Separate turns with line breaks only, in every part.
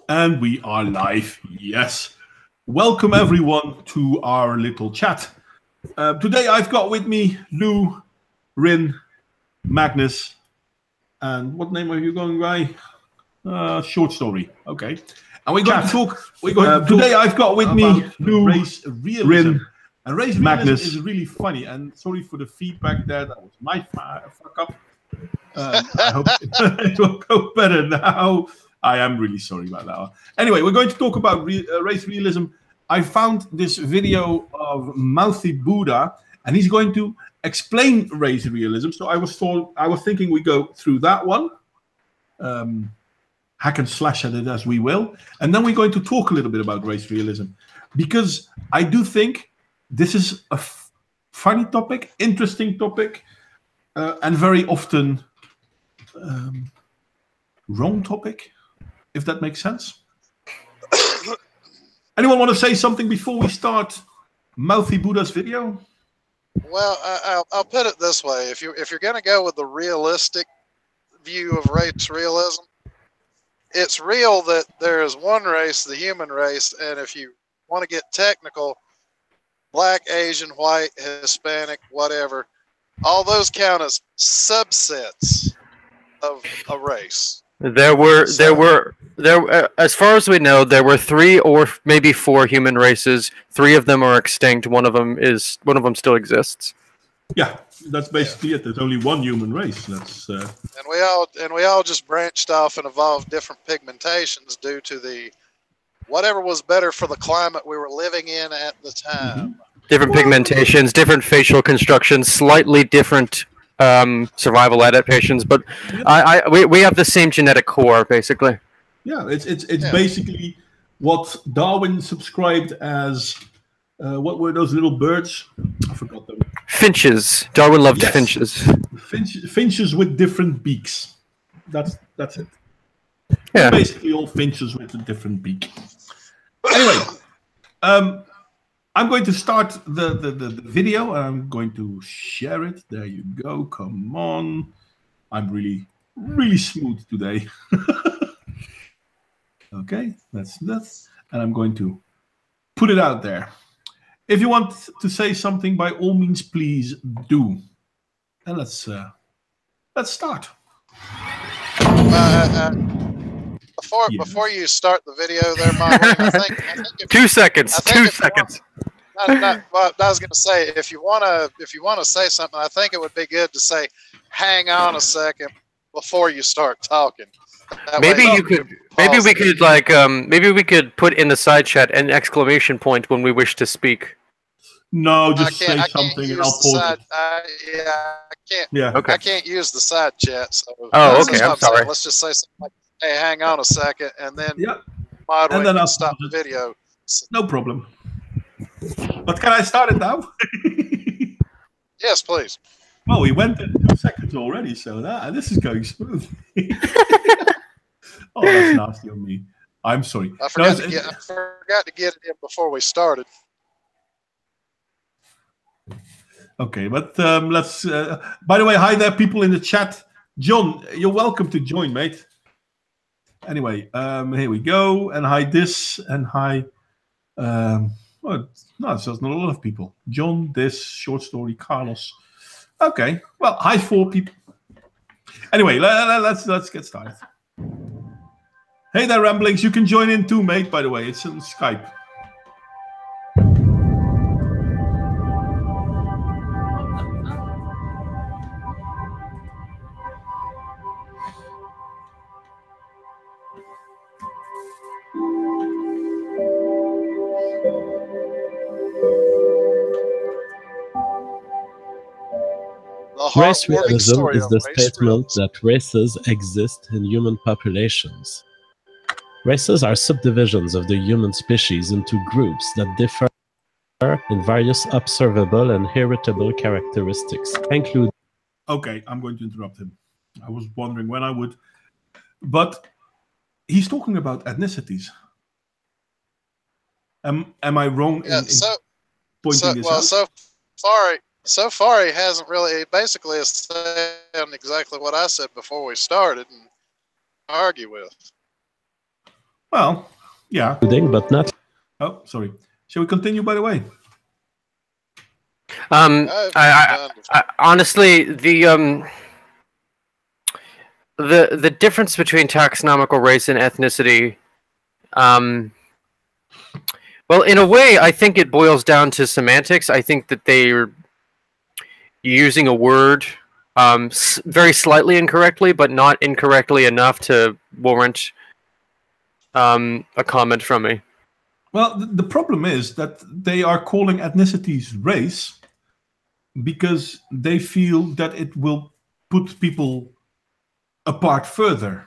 And we are live, yes. Welcome everyone to our little chat. Today I've got with me Lou, Rin, Magnus, and what name are you going by? Short story. Okay. And we're going to talk. Today I've got with me Lou,
race realism.
Rin,
And race
Magnus.
realism is really funny. And sorry for the feedback there. That was my fuck up.
I hope it will go better now. I am really sorry about that. Anyway, we're going to talk about race realism. I found this video of Mouthy Buddha, and he's going to explain race realism. So I was thinking we go through that one, hack and slash at it as we will, and then we're going to talk a little bit about race realism, because I do think this is a funny topic, interesting topic, and very often wrong topic, if that makes sense. Anyone want to say something before we start Mouthy Buddha's video?
Well, I'll put it this way: if you're going to go with the realistic view of race realism, it's real that there is one race, the human race, and if you want to get technical, black, Asian, white, Hispanic, whatever, all those count as subsets of a race.
There were, as far as we know, there were 3 or maybe 4 human races. 3 of them are extinct. One of them still exists.
Yeah, that's basically it. There's only one human race. That's
and we all just branched off and evolved different pigmentations due to the whatever was better for the climate we were living in at the time.
Different pigmentations, different facial constructions, slightly different survival adaptations, but we have the same genetic core, basically.
Yeah, it's basically what Darwin subscribed as. What were those little birds? I forgot them.
Finches. Darwin loved finches.
Finches with different beaks. That's it.
Yeah.
Basically all finches with a different beak. Anyway, I'm going to start the video, and I'm going to share it. There you go. Come on. I'm really, really smooth today. Okay, that's that. And I'm going to put it out there. If you want to say something, by all means, please do. And let's start.
Before you start the video there, Modwain, I think
2 seconds. 2 seconds.
Well, I was going to say, if you want to say something, I think it would be good to say, "Hang on a second" before you start talking.
Maybe we could put in the side chat an exclamation point when we wish to speak.
No, just say something and I'll pause it.
I can't.
Yeah.
Okay.
I can't use the side chat. So
okay. I'm sorry.
Let's just say something like, "Hey, hang on a second," and then
And then I'll
stop the video.
No problem. But can I start it now?
Yes, please.
Well, we went in 2 seconds already, so this is going smooth. Oh, that's nasty on me. I'm sorry.
I forgot to get it in before we started.
Okay, but let's. By the way, hi there, people in the chat. John, you're welcome to join, mate. Anyway, here we go, and hi this, and hi. Well, no, so there's not a lot of people. John, this, short story, Carlos. Okay, well, hi 4 people. Anyway, let's get started. Hey there, Ramblings. You can join in too, mate, by the way. It's on Skype.
Race realism is the statement that races exist in human populations. Races are subdivisions of the human species into groups that differ in various observable and heritable characteristics, including...
Okay, I'm going to interrupt him. I was wondering when I would... But he's talking about ethnicities. Am I wrong in pointing this out?
So far, he hasn't really. He basically is saying exactly what I said before we started and argue with.
Well, yeah.
But not.
Oh, sorry. Shall we continue, by the way?
I honestly, the difference between taxonomical race and ethnicity, well, in a way, I think it boils down to semantics. I think that they're using a word very slightly incorrectly, but not incorrectly enough to warrant a comment from me.
Well, the problem is that they are calling ethnicities race because they feel that it will put people apart further.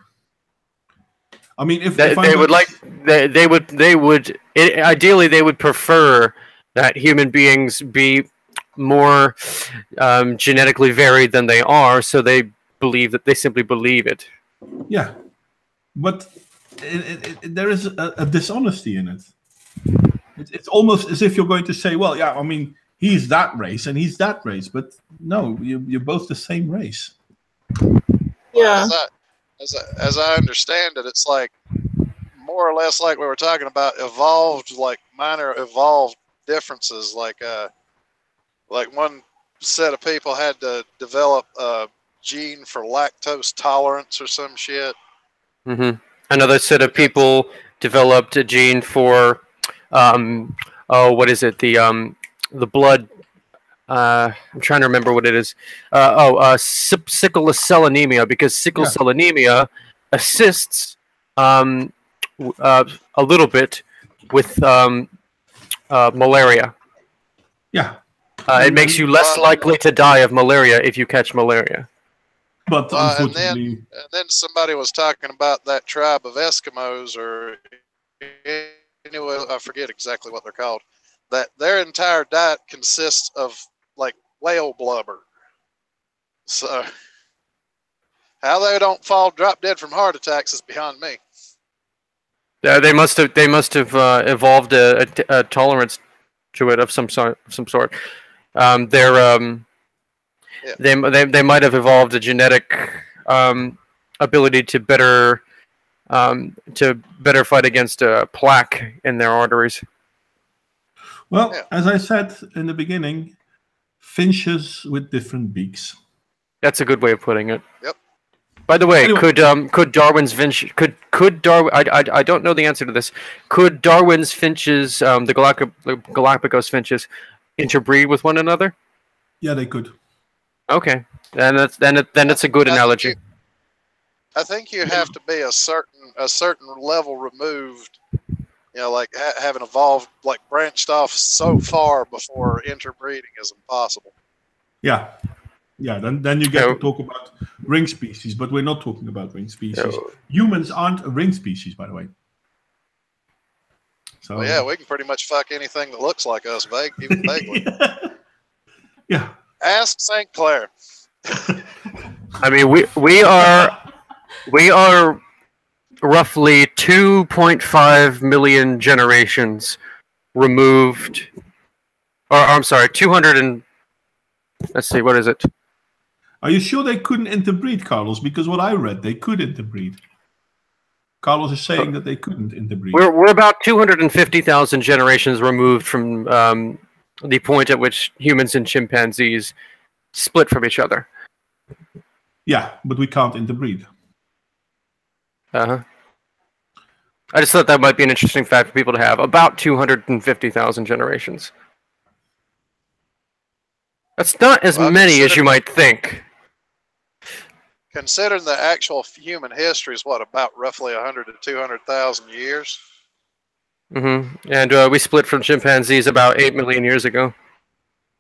I mean, if
they would ideally they would prefer that human beings be more genetically varied than they are, so they simply believe it.
Yeah, but there is a dishonesty in it. It's almost as if you're going to say, well, yeah, I mean, he's that race and he's that race, but no, you're both the same race.
Yeah. As I understand it, it's like more or less like we were talking about minor evolved differences. Like one set of people had to develop a gene for lactose tolerance or some shit.
Mm-hmm. Another set of people developed a gene for what is it? The blood. I'm trying to remember what it is. Sickle cell anemia, because sickle cell anemia assists a little bit with malaria.
Yeah.
It makes you less likely to die of malaria if you catch malaria.
But unfortunately,
and then somebody was talking about that tribe of Eskimos, or anyway, I forget exactly what they're called. That their entire diet consists of like whale blubber. So how they don't drop dead from heart attacks is beyond me.
They must have evolved a tolerance to it of some sort. They might have evolved a genetic ability to better fight against plaque in their arteries.
Well, as I said in the beginning, finches with different beaks.
That's a good way of putting it.
Yep.
By the way, anyway, could Darwin's finch could Darwin? I don't know the answer to this. Could Darwin's finches, the Galapagos finches, interbreed with one another?
Yeah, they could.
Okay, then it's a good analogy.
I think you have to be a certain level removed. You know, like having evolved, like branched off so far before interbreeding is impossible.
Yeah. Yeah, then you get to talk about ring species, but we're not talking about ring species. Humans aren't a ring species, by the way. So
well, yeah, we can pretty much fuck anything that looks like us, even vaguely.
Yeah.
Ask St. Clair.
I mean, we are roughly 2.5 million generations removed. Or I'm sorry, 200 and let's see, what is it?
Are you sure they couldn't interbreed, Carlos? Because what I read, they could interbreed. Carlos is saying that they couldn't interbreed.
We're about 250,000 generations removed from the point at which humans and chimpanzees split from each other.
Yeah, but we can't interbreed.
Uh-huh. I just thought that might be an interesting fact for people to have. About 250,000 generations. That's not as many as you might think.
Considering the actual human history is about roughly 100 to 200,000 years.
Mm-hmm. And we split from chimpanzees about 8 million years ago.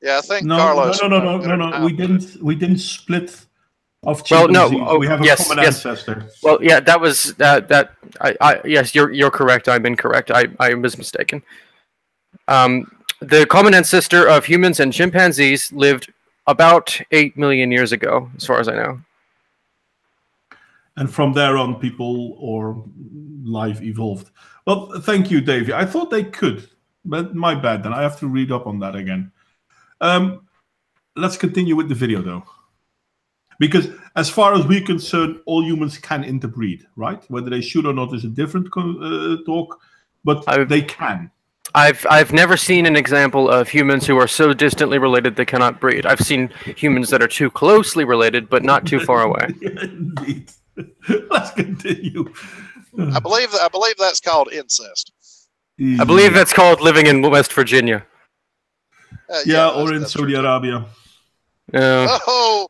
Yeah, I think
Carlos. No. We didn't split of chimpanzees.
Well, no.
We have a common ancestor.
Well, yeah, that was that. Yes, you're correct. I'm incorrect. I was mistaken. The common ancestor of humans and chimpanzees lived about 8 million years ago, as far as I know.
And from there on, people or life evolved. Well, thank you, Davey. I thought they could, but my bad. Then I have to read up on that again. Let's continue with the video, though. Because as far as we're concerned, all humans can interbreed, right? Whether they should or not is a different talk, but they can.
I've never seen an example of humans who are so distantly related they cannot breed. I've seen humans that are too closely related but not too far away.
Indeed. Let's continue.
I believe that's called incest.
I believe that's called living in West Virginia.
Yeah, or in Saudi Arabia.
Oh.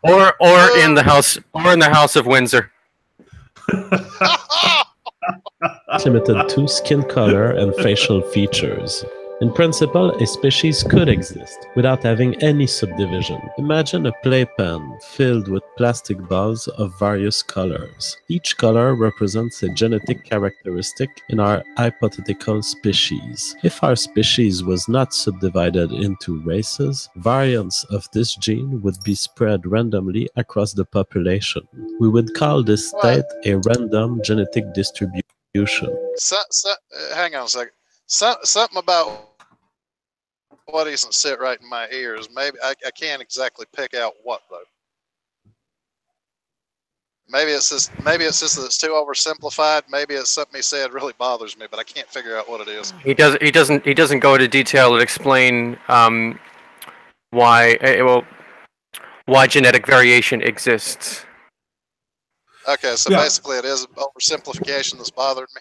Or in the house of Windsor.
Limited to skin color and facial features. In principle, a species could exist without having any subdivision. Imagine a playpen filled with plastic balls of various colors. Each color represents a genetic characteristic in our hypothetical species. If our species was not subdivided into races, variants of this gene would be spread randomly across the population. We would call this state a random genetic distribution.
Hang on a second. Something about what doesn't sit right in my ears. Maybe I can't exactly pick out what though. Maybe it's just that it's too oversimplified. Maybe it's something he said really bothers me, but I can't figure out what it is.
He doesn't go into detail and explain why genetic variation exists.
Okay, so basically it is oversimplification that's bothered me.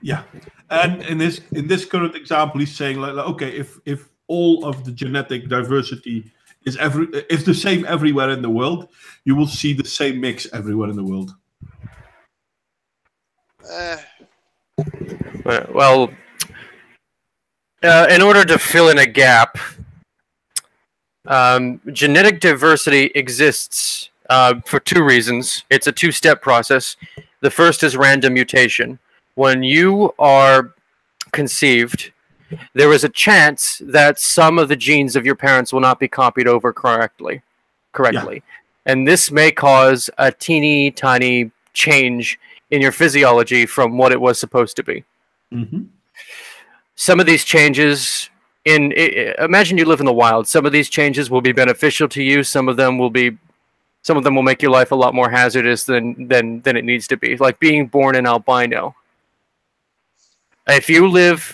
Yeah, and in this current example, he's saying like okay, if all of the genetic diversity is the same everywhere in the world, you will see the same mix everywhere in the world.
Well, in order to fill in a gap, genetic diversity exists for two reasons. It's a two-step process. The first is random mutation. When you are conceived, there is a chance that some of the genes of your parents will not be copied over correctly. Yeah. And this may cause a teeny tiny change in your physiology from what it was supposed to be.
Mm-hmm.
Some of these changes, imagine you live in the wild. Some of these changes will be beneficial to you. Some of them will make your life a lot more hazardous than it needs to be. Like being born an albino. If you live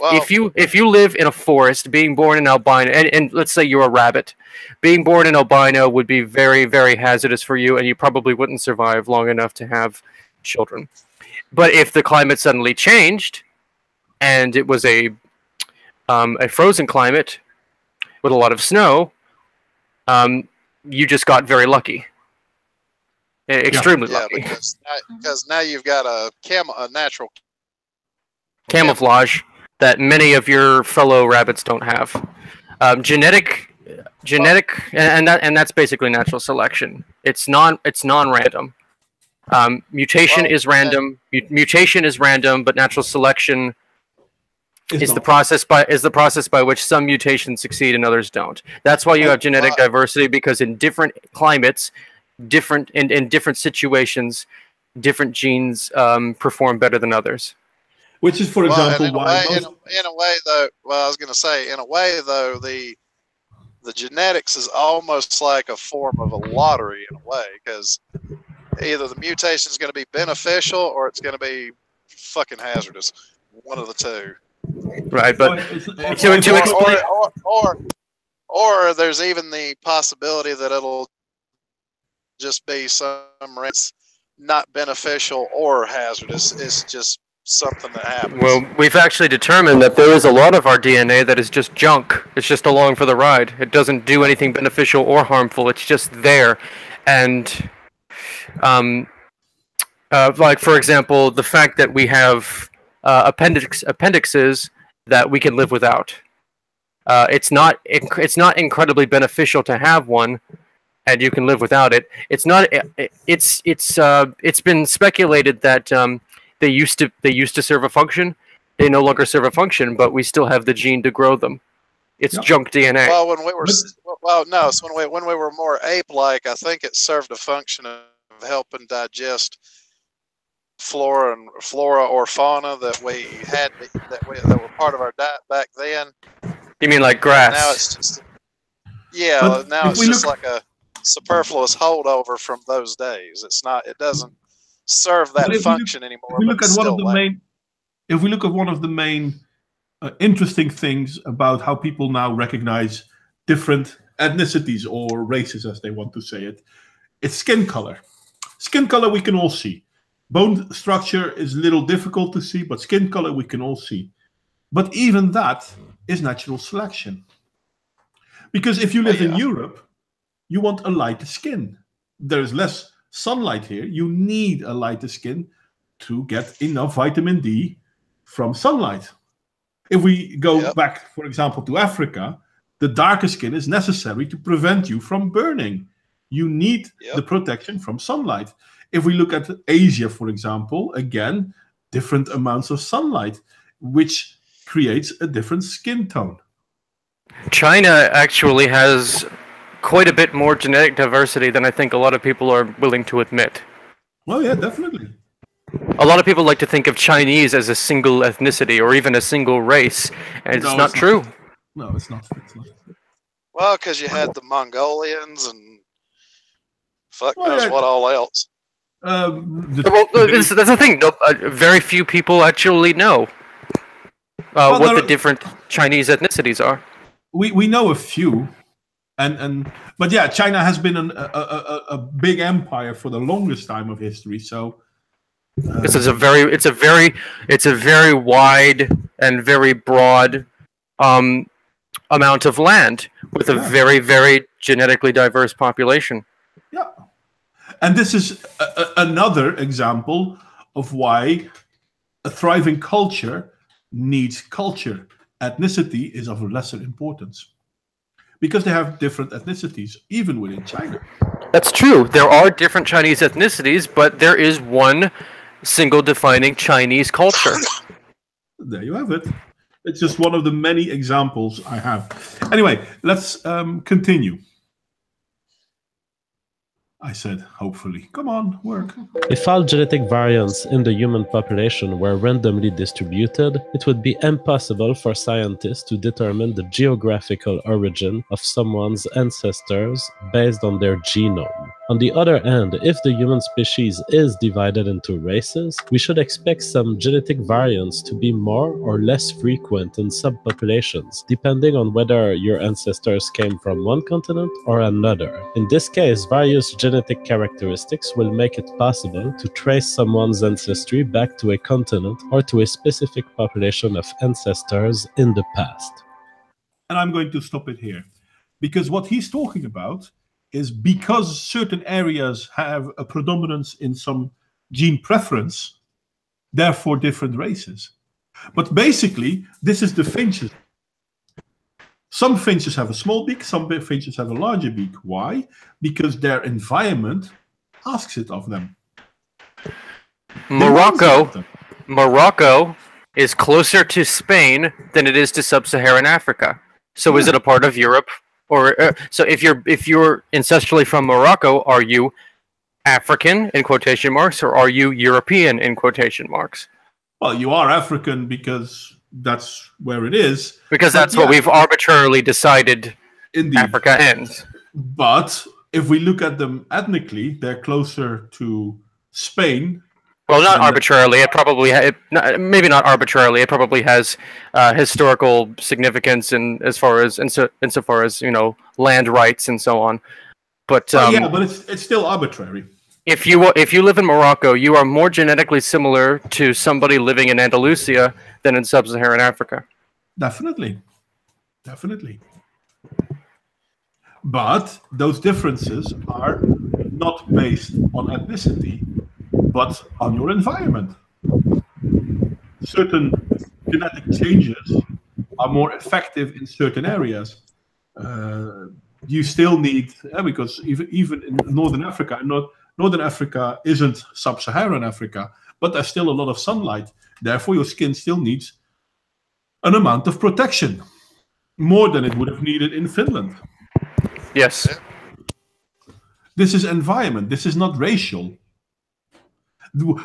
in a forest, being born an albino, and let's say you're a rabbit, being born an albino would be very, very hazardous for you, and you probably wouldn't survive long enough to have children. But if the climate suddenly changed, and it was a frozen climate with a lot of snow, you just got very lucky, extremely lucky.
Because now you've got a natural
camouflage that many of your fellow rabbits don't have. Genetic, and that's basically natural selection. It's non-random. Mutation is random. Mutation is random, but natural selection is the process by which some mutations succeed and others don't. That's why you have genetic diversity, because in different climates, in different situations, different genes perform better than others.
Which is, for example,
in a way, though, the genetics is almost like a form of a lottery in a way, because either the mutation is going to be beneficial or it's going to be fucking hazardous. One of the two.
Right, but to explain,
or there's even the possibility that it'll just be some race not beneficial or hazardous. It's just something that happens.
Well, we've actually determined that there is a lot of our DNA that is just junk. It's just along for the ride. It doesn't do anything beneficial or harmful. It's just there. And like, for example, the fact that we have appendixes that we can live without. It's not incredibly beneficial to have one, and you can live without it. It's been speculated that they used to serve a function. They no longer serve a function, but we still have the gene to grow them. It's junk DNA.
Well, when we were more ape-like, I think it served a function of helping digest flora or fauna that we had that were part of our diet back then.
You mean like grass?
Now it's just now it's just like a superfluous holdover from those days. It's not. It doesn't serve that function anymore.
If we look at one of the main interesting things about how people now recognize different ethnicities or races, as they want to say it, it's skin color. Skin color we can all see. Bone structure is a little difficult to see, but skin color we can all see. But even that is natural selection. Because if you live in Europe, you want a lighter skin. There is less sunlight here. You need a lighter skin to get enough vitamin D from sunlight. If we go back, for example, to Africa, the darker skin is necessary to prevent you from burning. You need the protection from sunlight. If we look at Asia, for example, again, different amounts of sunlight, which creates a different skin tone.
China actually has quite a bit more genetic diversity than I think a lot of people are willing to admit.
Well, yeah, definitely.
A lot of people like to think of Chinese as a single ethnicity or even a single race, and it's not true.
No, it's not.
Well, because you had the Mongolians and fuck knows what all else.
That's the thing. Very few people actually know what the different Chinese ethnicities are.
We know a few, but yeah, China has been a big empire for the longest time of history. So
this is a very wide and very broad amount of land with a very, very genetically diverse population.
Yeah, and this is another example of why a thriving culture needs culture. Ethnicity is of lesser importance because they have different ethnicities, even within China.
That's true. There are different Chinese ethnicities, but there is one single defining Chinese culture.
There you have it. It's just one of the many examples I have. Anyway, let's continue. I said, hopefully. Come on, work.
If all genetic variants in the human population were randomly distributed, it would be impossible for scientists to determine the geographical origin of someone's ancestors based on their genome. On the other hand, if the human species is divided into races, we should expect some genetic variants to be more or less frequent in subpopulations, depending on whether your ancestors came from one continent or another. In this case, various genetic characteristics will make it possible to trace someone's ancestry back to a continent or to a specific population of ancestors in the past.
And I'm going to stop it here, because what he's talking about is because certain areas have a predominance in some gene preference, therefore different races. But basically, this is the finches. Some finches have a small beak, some finches have a larger beak. Why? Because their environment asks it of them.
Morocco is closer to Spain than it is to sub-Saharan Africa. So is it a part of Europe? Or so if you're ancestrally from Morocco, are you African in quotation marks, or are you European in quotation marks?
Well, you are African because that's where it is.
Because that's what we've arbitrarily decided. Indeed. Africa ends.
But if we look at them ethnically, they're closer to Spain.
Well, not arbitrarily. It probably maybe not arbitrarily. It probably has historical significance insofar as land rights and so on. But
but it's still arbitrary.
If you live in Morocco, you are more genetically similar to somebody living in Andalusia than in sub-Saharan Africa.
Definitely. But those differences are not based on ethnicity, but on your environment. Certain genetic changes are more effective in certain areas. You still need, because even in Northern Africa, Northern Africa isn't sub-Saharan Africa, but there's still a lot of sunlight. Therefore, your skin still needs an amount of protection, more than it would have needed in Finland.
Yes.
This is environment. This is not racial.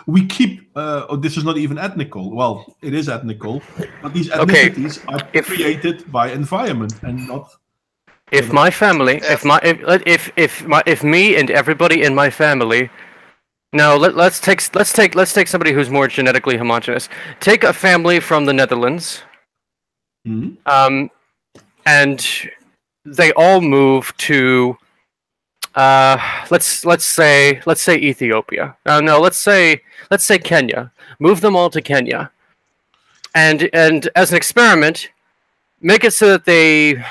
We keep, this is not even ethnical. Well, it is ethnical, but these ethnicities are created by environment and not
If my family, if me and everybody in my family, no, let's take somebody who's more genetically homogeneous. Take a family from the Netherlands, and they all move to, let's say Ethiopia. No, let's say Kenya. Move them all to Kenya, and as an experiment, make it so that they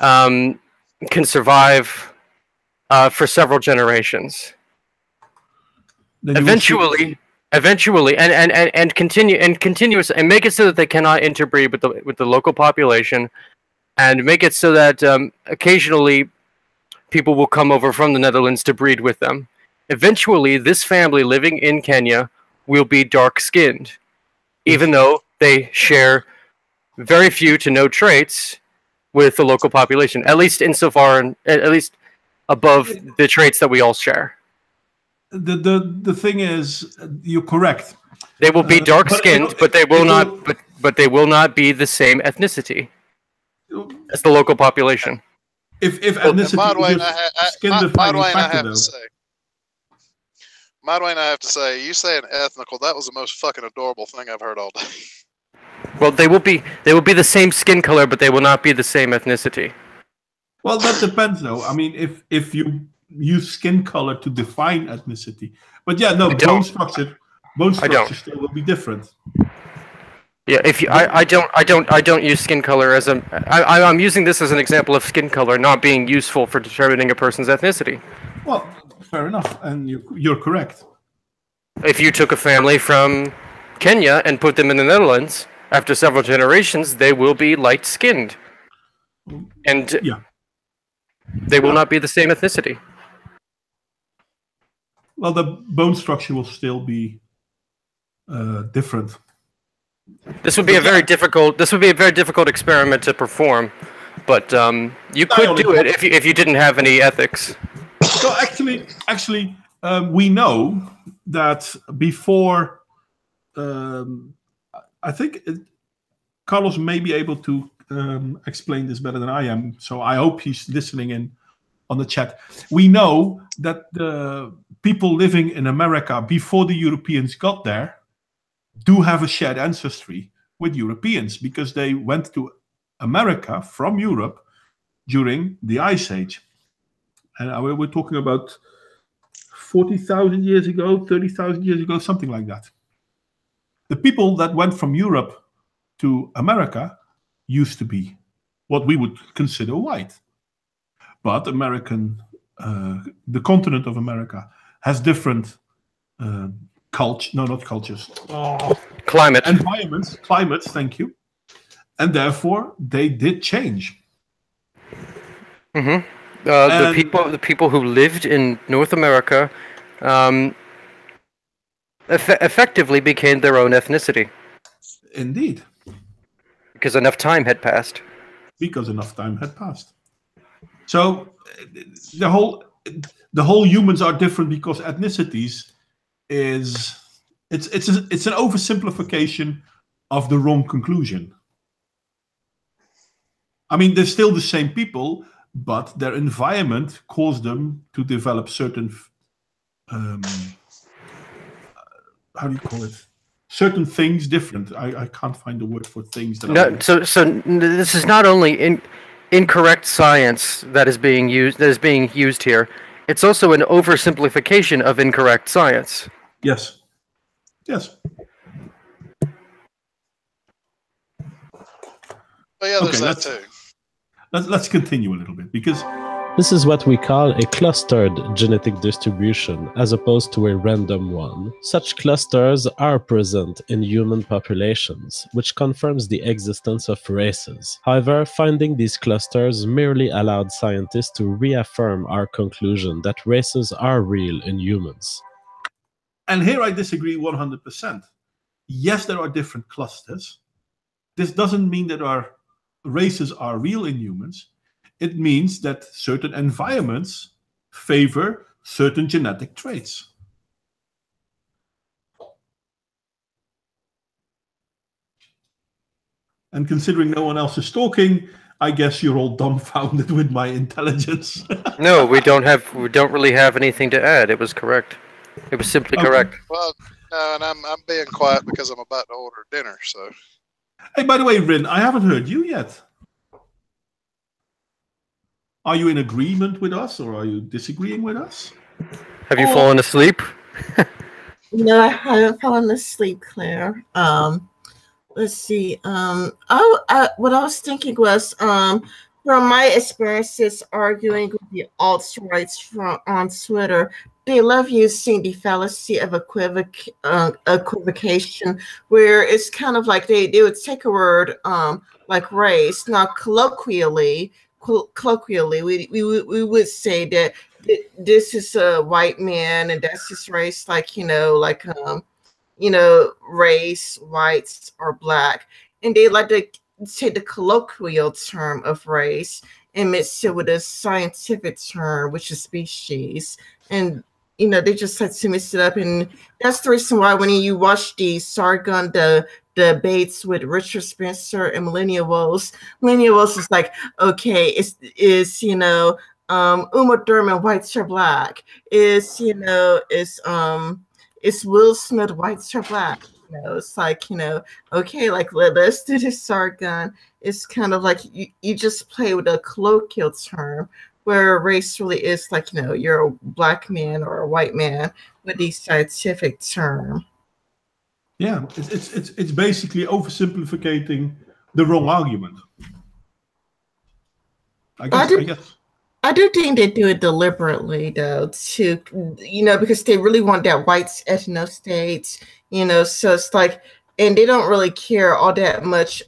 can survive for several generations. Eventually, and continuous, and make it so that they cannot interbreed with the local population, and make it so that occasionally people will come over from the Netherlands to breed with them. Eventually, this family living in Kenya will be dark-skinned, even though they share very few to no traits with the local population, at least insofar, at least above the traits that we all share.
The thing is, you're correct.
They will be dark-skinned, but they will not. But they will not be the same ethnicity as the local population.
If ethnicity
Modwain,
is skin-defining factor, though.
Modwain, I have to say, you saying ethnical, that was the most fucking adorable thing I've heard all day.
Well, they will be the same skin color, but they will not be the same ethnicity.
Well, that depends, though. I mean, if you use skin color to define ethnicity, but yeah, no, bone structure still will be different.
Yeah, if you, I don't use skin color as I'm using this as an example of skin color not being useful for determining a person's ethnicity.
Well, fair enough, and you're correct.
If you took a family from Kenya and put them in the Netherlands, after several generations, they will be light-skinned, and they will not be the same ethnicity.
Well, the bone structure will still be different.
This would be a very difficult. This would be a very difficult experiment to perform, but you could do it if you didn't have any ethics.
So actually, we know that before. I think Carlos may be able to explain this better than I am. So I hope he's listening in on the chat. We know that the people living in America before the Europeans got there do have a shared ancestry with Europeans because they went to America from Europe during the Ice Age. And we're talking about 40,000 years ago, 30,000 years ago, something like that. The people that went from Europe to America used to be what we would consider white. But the continent of America has different climates, thank you. And therefore, they did change.
Mm-hmm. The people who lived in North America effectively became their own ethnicity.
Indeed.
Because enough time had passed.
So the whole humans are different because ethnicities it's an oversimplification of the wrong conclusion. I mean, they're still the same people, but their environment caused them to develop certain how do you call it? Certain things different. I can't find the word for things.
So this is not only incorrect science that is being used here. It's also an oversimplification of incorrect science.
Yes.
But yeah, there's that too.
Let's continue a little bit because
this is what we call a clustered genetic distribution as opposed to a random one. Such clusters are present in human populations, which confirms the existence of races. However, finding these clusters merely allowed scientists to reaffirm our conclusion that races are real in humans.
And here I disagree 100%. Yes, there are different clusters. This doesn't mean that our races are real in humans. It means that certain environments favor certain genetic traits. And considering no one else is talking, I guess you're all dumbfounded with my intelligence.
No, we don't really have anything to add. It was correct. It was simply correct.
Well, no, and I'm being quiet because I'm about to order dinner. So.
Hey, by the way, Rin, I haven't heard you yet. Are you in agreement with us, or are you disagreeing with us?
Have you fallen asleep?
No, I haven't fallen asleep, Claire. Let's see. What I was thinking was, from my experiences arguing with the alt-rights on Twitter, they love using the fallacy of equivocation, where it's kind of like they would take a word like race. Now, colloquially, we would say that this is a white man and that's his race, race, whites or black, and they like to say the colloquial term of race and mix it with a scientific term, which is species, and they just like to mix it up. And that's the reason why when you watch the Sargon debates with Richard Spencer and Millennia Wells is like, okay, is Uma Thurman whites or black? Is Will Smith whites or black? It's like, okay, like let's do this Sargon. It's kind of like you just play with a colloquial term, where race really is like, you're a black man or a white man with the scientific term.
Yeah, it's basically oversimplifying the wrong argument. I guess.
I do think they do it deliberately, though, to because they really want that whites ethno state, so it's like, and they don't really care all that much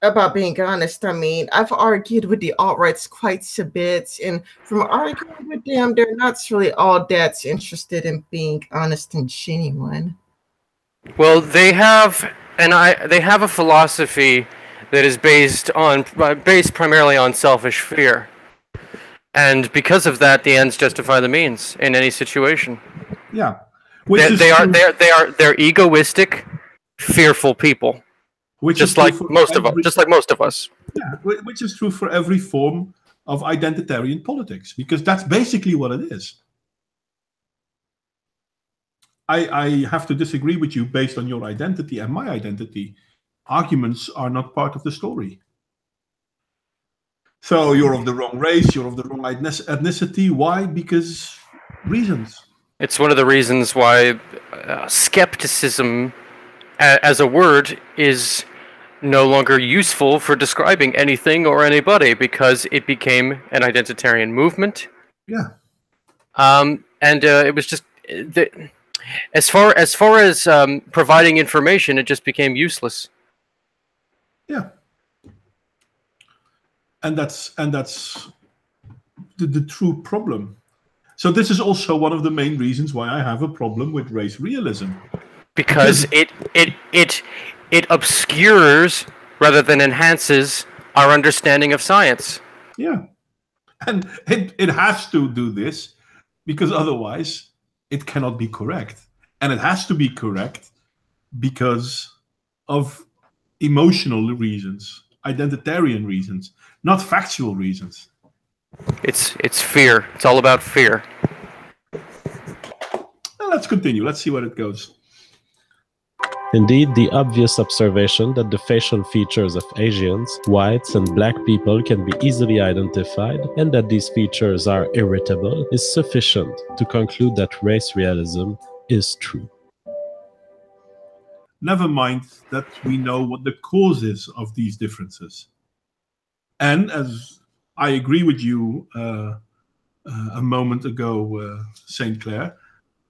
about being honest. I mean, I've argued with the alt-rights quite a bit, and from arguing with them, they're not really all that interested in being honest and genuine.
Well, they have a philosophy that is based primarily on selfish fear, and because of that, the ends justify the means in any situation.
Yeah,
they're egoistic, fearful people. Just like most of us.
Yeah, which is true for every form of identitarian politics, because that's basically what it is. I have to disagree with you based on your identity and my identity. Arguments are not part of the story. So you're of the wrong race, you're of the wrong ethnicity. Why? Because reasons.
It's one of the reasons why skepticism as a word is no longer useful for describing anything or anybody, because it became an identitarian movement.
Yeah.
And it was just as far as providing information, it just became useless.
Yeah. And that's the true problem. So this is also one of the main reasons why I have a problem with race realism.
Because it obscures rather than enhances our understanding of science.
Yeah. And it has to do this because otherwise it cannot be correct. And it has to be correct because of emotional reasons, identitarian reasons, not factual reasons.
It's fear. It's all about fear.
Well, let's continue. Let's see where it goes.
Indeed, the obvious observation that the facial features of Asians, whites, and black people can be easily identified, and that these features are irritable, is sufficient to conclude that race realism is true.
Never mind that we know what the cause is of these differences. And as I agree with you a moment ago, St. Clair,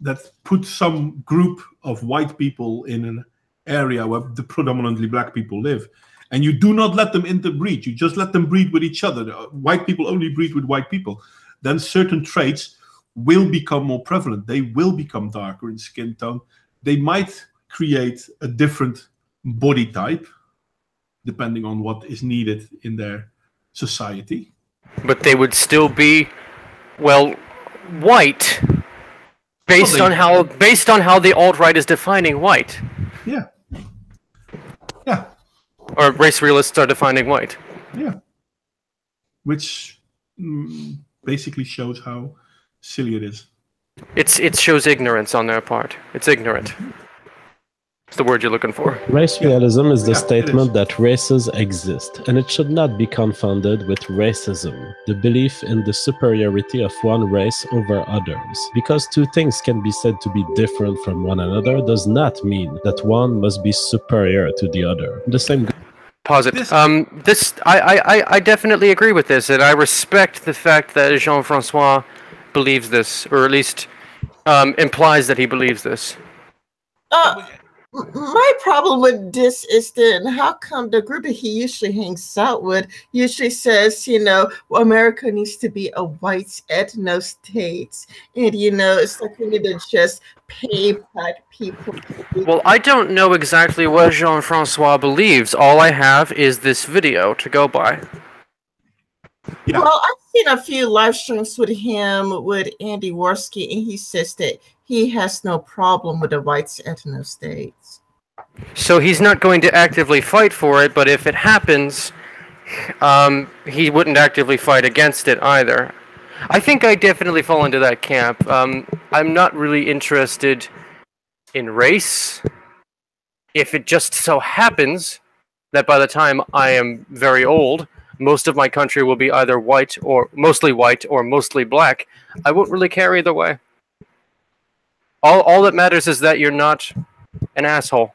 that put some group of white people in an area where the predominantly black people live, and you do not let them interbreed, you just let them breed with each other. White people only breed with white people. Then certain traits will become more prevalent. They will become darker in skin tone. They might create a different body type, depending on what is needed in their society.
But they would still be, well, white, based on how the alt-right is defining white.
Yeah. Yeah.
Or race realists are defining white.
Yeah. Which basically shows how silly it is.
It shows ignorance on their part. It's ignorant. It's the word you're looking for.
Race realism is the statement that races exist, and it should not be confounded with racism, the belief in the superiority of one race over others. Because two things can be said to be different from one another does not mean that one must be superior to the other. The same.
Pause it. I definitely agree with this, and I respect the fact that Jean-Francois believes this, or at least implies that he believes this.
My problem with this is then how come the group that he usually hangs out with usually says, you know, well, America needs to be a white ethno state, and you know, it's like we need to just pay black people.
Well, I don't know exactly what Jean-Francois believes. All I have is this video to go by.
Yeah. Well, I've seen a few live streams with him, with Andy Worski, and he says that he has no problem with the white ethno states.
So he's not going to actively fight for it, but if it happens, he wouldn't actively fight against it either. I think I definitely fall into that camp. I'm not really interested in race. If it just so happens that by the time I am very old, most of my country will be either white or mostly black, I won't really care either way. All that matters is that you're not an asshole.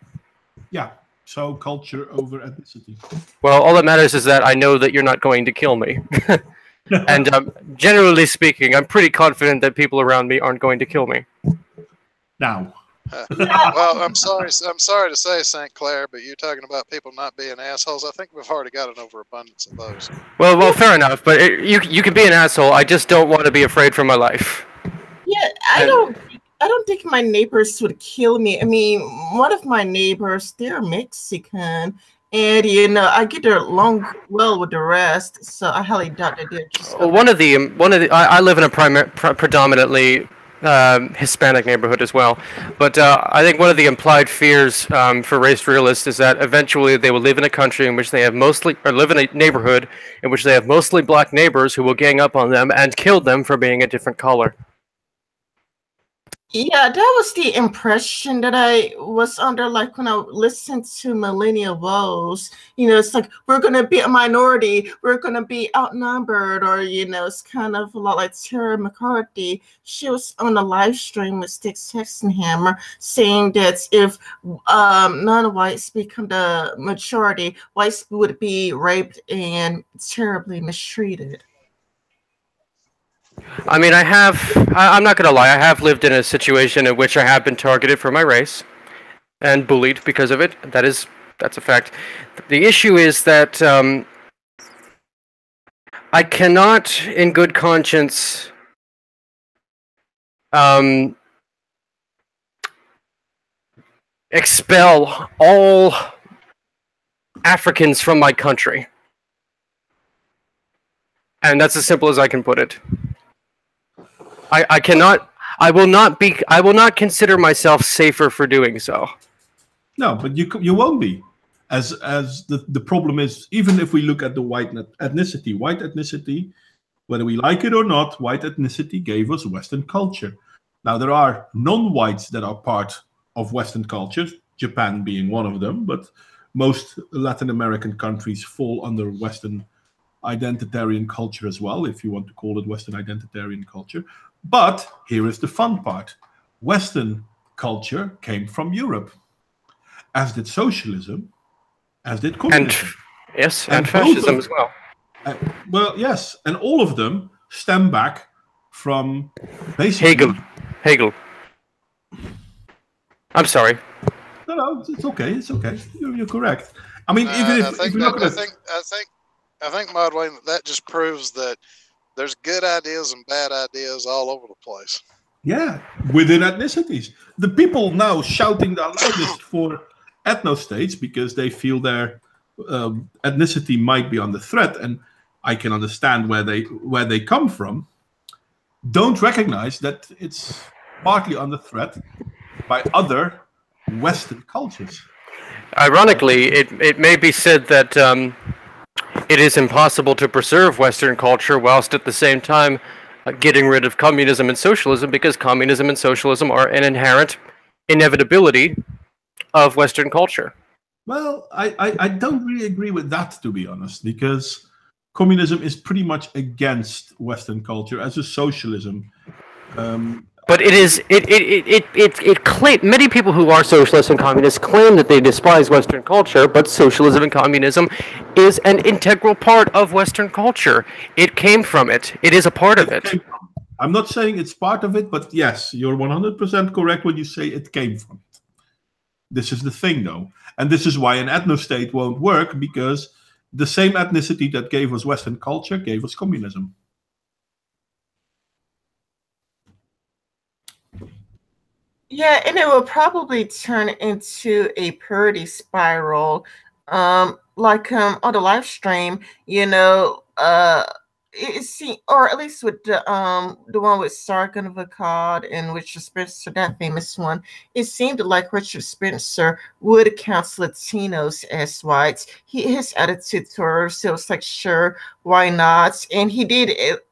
Yeah, so culture over ethnicity.
Well, all that matters is that I know that you're not going to kill me. And generally speaking, I'm pretty confident that people around me aren't going to kill me.
Now.
Well, I'm sorry to say, St. Clair, but you're talking about people not being assholes. I think we've already got an overabundance of those.
Well, fair enough. But you can be an asshole. I just don't want to be afraid for my life.
Yeah, I don't think my neighbors would kill me. I mean, one of my neighbors, they're Mexican, and you know, I get along well with the rest, so I highly doubt that they're just.
I live in a predominantly Hispanic neighborhood as well, but I think one of the implied fears for race realists is that eventually they will live in a country in which they have live in a neighborhood in which they have mostly black neighbors who will gang up on them and kill them for being a different color.
Yeah, that was the impression that I was under, like when I listened to Millennial Woes. You know, it's like, we're going to be a minority, we're going to be outnumbered, or, you know, it's kind of a lot like Tara McCarthy. She was on a live stream with Styx Hexenhammer saying that if non-whites become the majority, whites would be raped and terribly mistreated. I
mean, I'm not going to lie, I have lived in a situation in which I have been targeted for my race and bullied because of it. That's a fact. The issue is that I cannot, in good conscience, expel all Africans from my country. And that's as simple as I can put it. I will not consider myself safer for doing so.
No, but you won't be. As the problem is, even if we look at the white ethnicity, whether we like it or not, white ethnicity gave us Western culture. Now, there are non-whites that are part of Western culture, Japan being one of them, but most Latin American countries fall under Western identitarian culture as well, if you want to call it Western identitarian culture. But here is the fun part. Western culture came from Europe, as did socialism, as did communism.
And fascism as well.
Well, yes, and all of them stem back from basically...
Hegel. I'm sorry.
No, it's okay. It's okay. You're correct. I mean, even if you look at it...
I think, Modwain, that just proves that there's good ideas and bad ideas all over the place.
Yeah, within ethnicities. The people now shouting the loudest for ethno-states because they feel their ethnicity might be under threat, and I can understand where they come from, don't recognize that it's partly under threat by other Western cultures.
Ironically, it may be said that it is impossible to preserve Western culture whilst at the same time getting rid of communism and socialism, because communism and socialism are an inherent inevitability of Western culture.
Well, I don't really agree with that, to be honest, because communism is pretty much against Western culture as a socialism.
But many people who are socialists and communists claim that they despise Western culture, but socialism and communism is an integral part of Western culture. It came from it. It is a part of it.
I'm not saying it's part of it, but yes, you're 100% correct when you say it came from it. This is the thing, though. And this is why an ethno-state won't work, because the same ethnicity that gave us Western culture gave us communism.
Yeah, and it will probably turn into a purity spiral. Like on the live stream, you know, or at least with the one with Sargon of Akkad and Richard Spencer, that famous one, it seemed like Richard Spencer would count Latinos as whites. His attitude towards it was like, sure, why not? And he did it.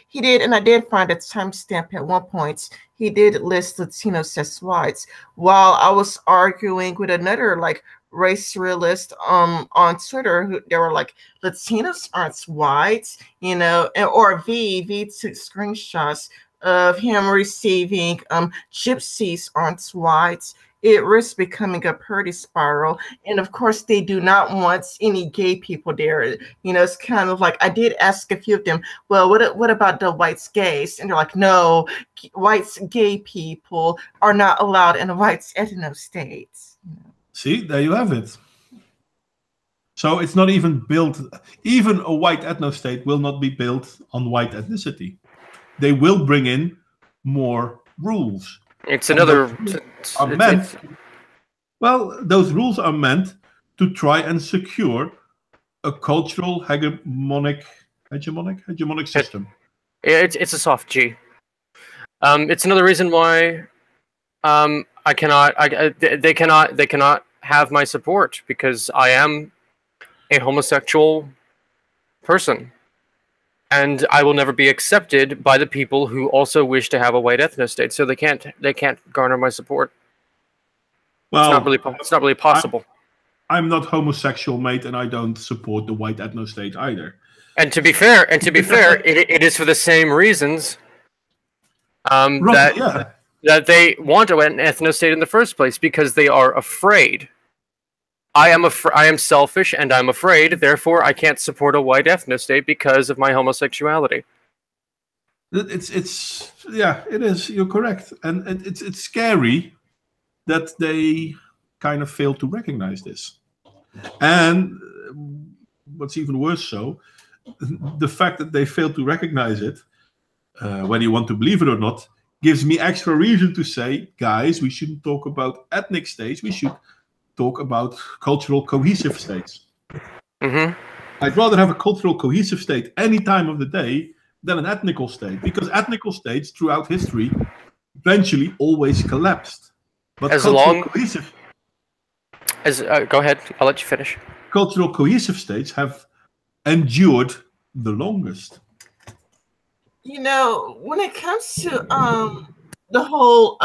He did, and I did find a timestamp at one point. He did list Latinos as whites, while I was arguing with another like race realist on Twitter. They were like, Latinos aren't whites, you know, or V took screenshots of him receiving gypsies aren't whites. It risks becoming a purity spiral. And of course, they do not want any gay people there. You know, it's kind of like, I did ask a few of them, well, what about the whites gays? And they're like, no, whites gay people are not allowed in the whites ethno states.
See, there you have it. So it's not even built, even a white ethno-state will not be built on white ethnicity. They will bring in more rules.
It's another...
Well, those rules are meant to try and secure a cultural hegemonic system.
It's a soft G. It's another reason why they cannot have my support, because I am a homosexual person, and I will never be accepted by the people who also wish to have a white ethno-state. So they can't garner my support.
Well,
it's not really possible.
I'm not homosexual, mate, and I don't support the white ethno-state either.
And to be fair, it is for the same reasons that they want an ethno-state in the first place, because they are afraid. I am selfish and I'm afraid, therefore I can't support a white ethno-state because of my homosexuality.
It is. You're correct, and it's scary that they kind of fail to recognize this. And what's even worse, the fact that they fail to recognize it, whether you want to believe it or not, gives me extra reason to say, guys, we shouldn't talk about ethnic states. We should talk about cultural cohesive states.
Mm-hmm.
I'd rather have a cultural cohesive state any time of the day than an ethnical state, because ethnical states throughout history eventually always collapsed. But
go ahead, I'll let you finish.
Cultural cohesive states have endured the longest.
You know, when it comes to the whole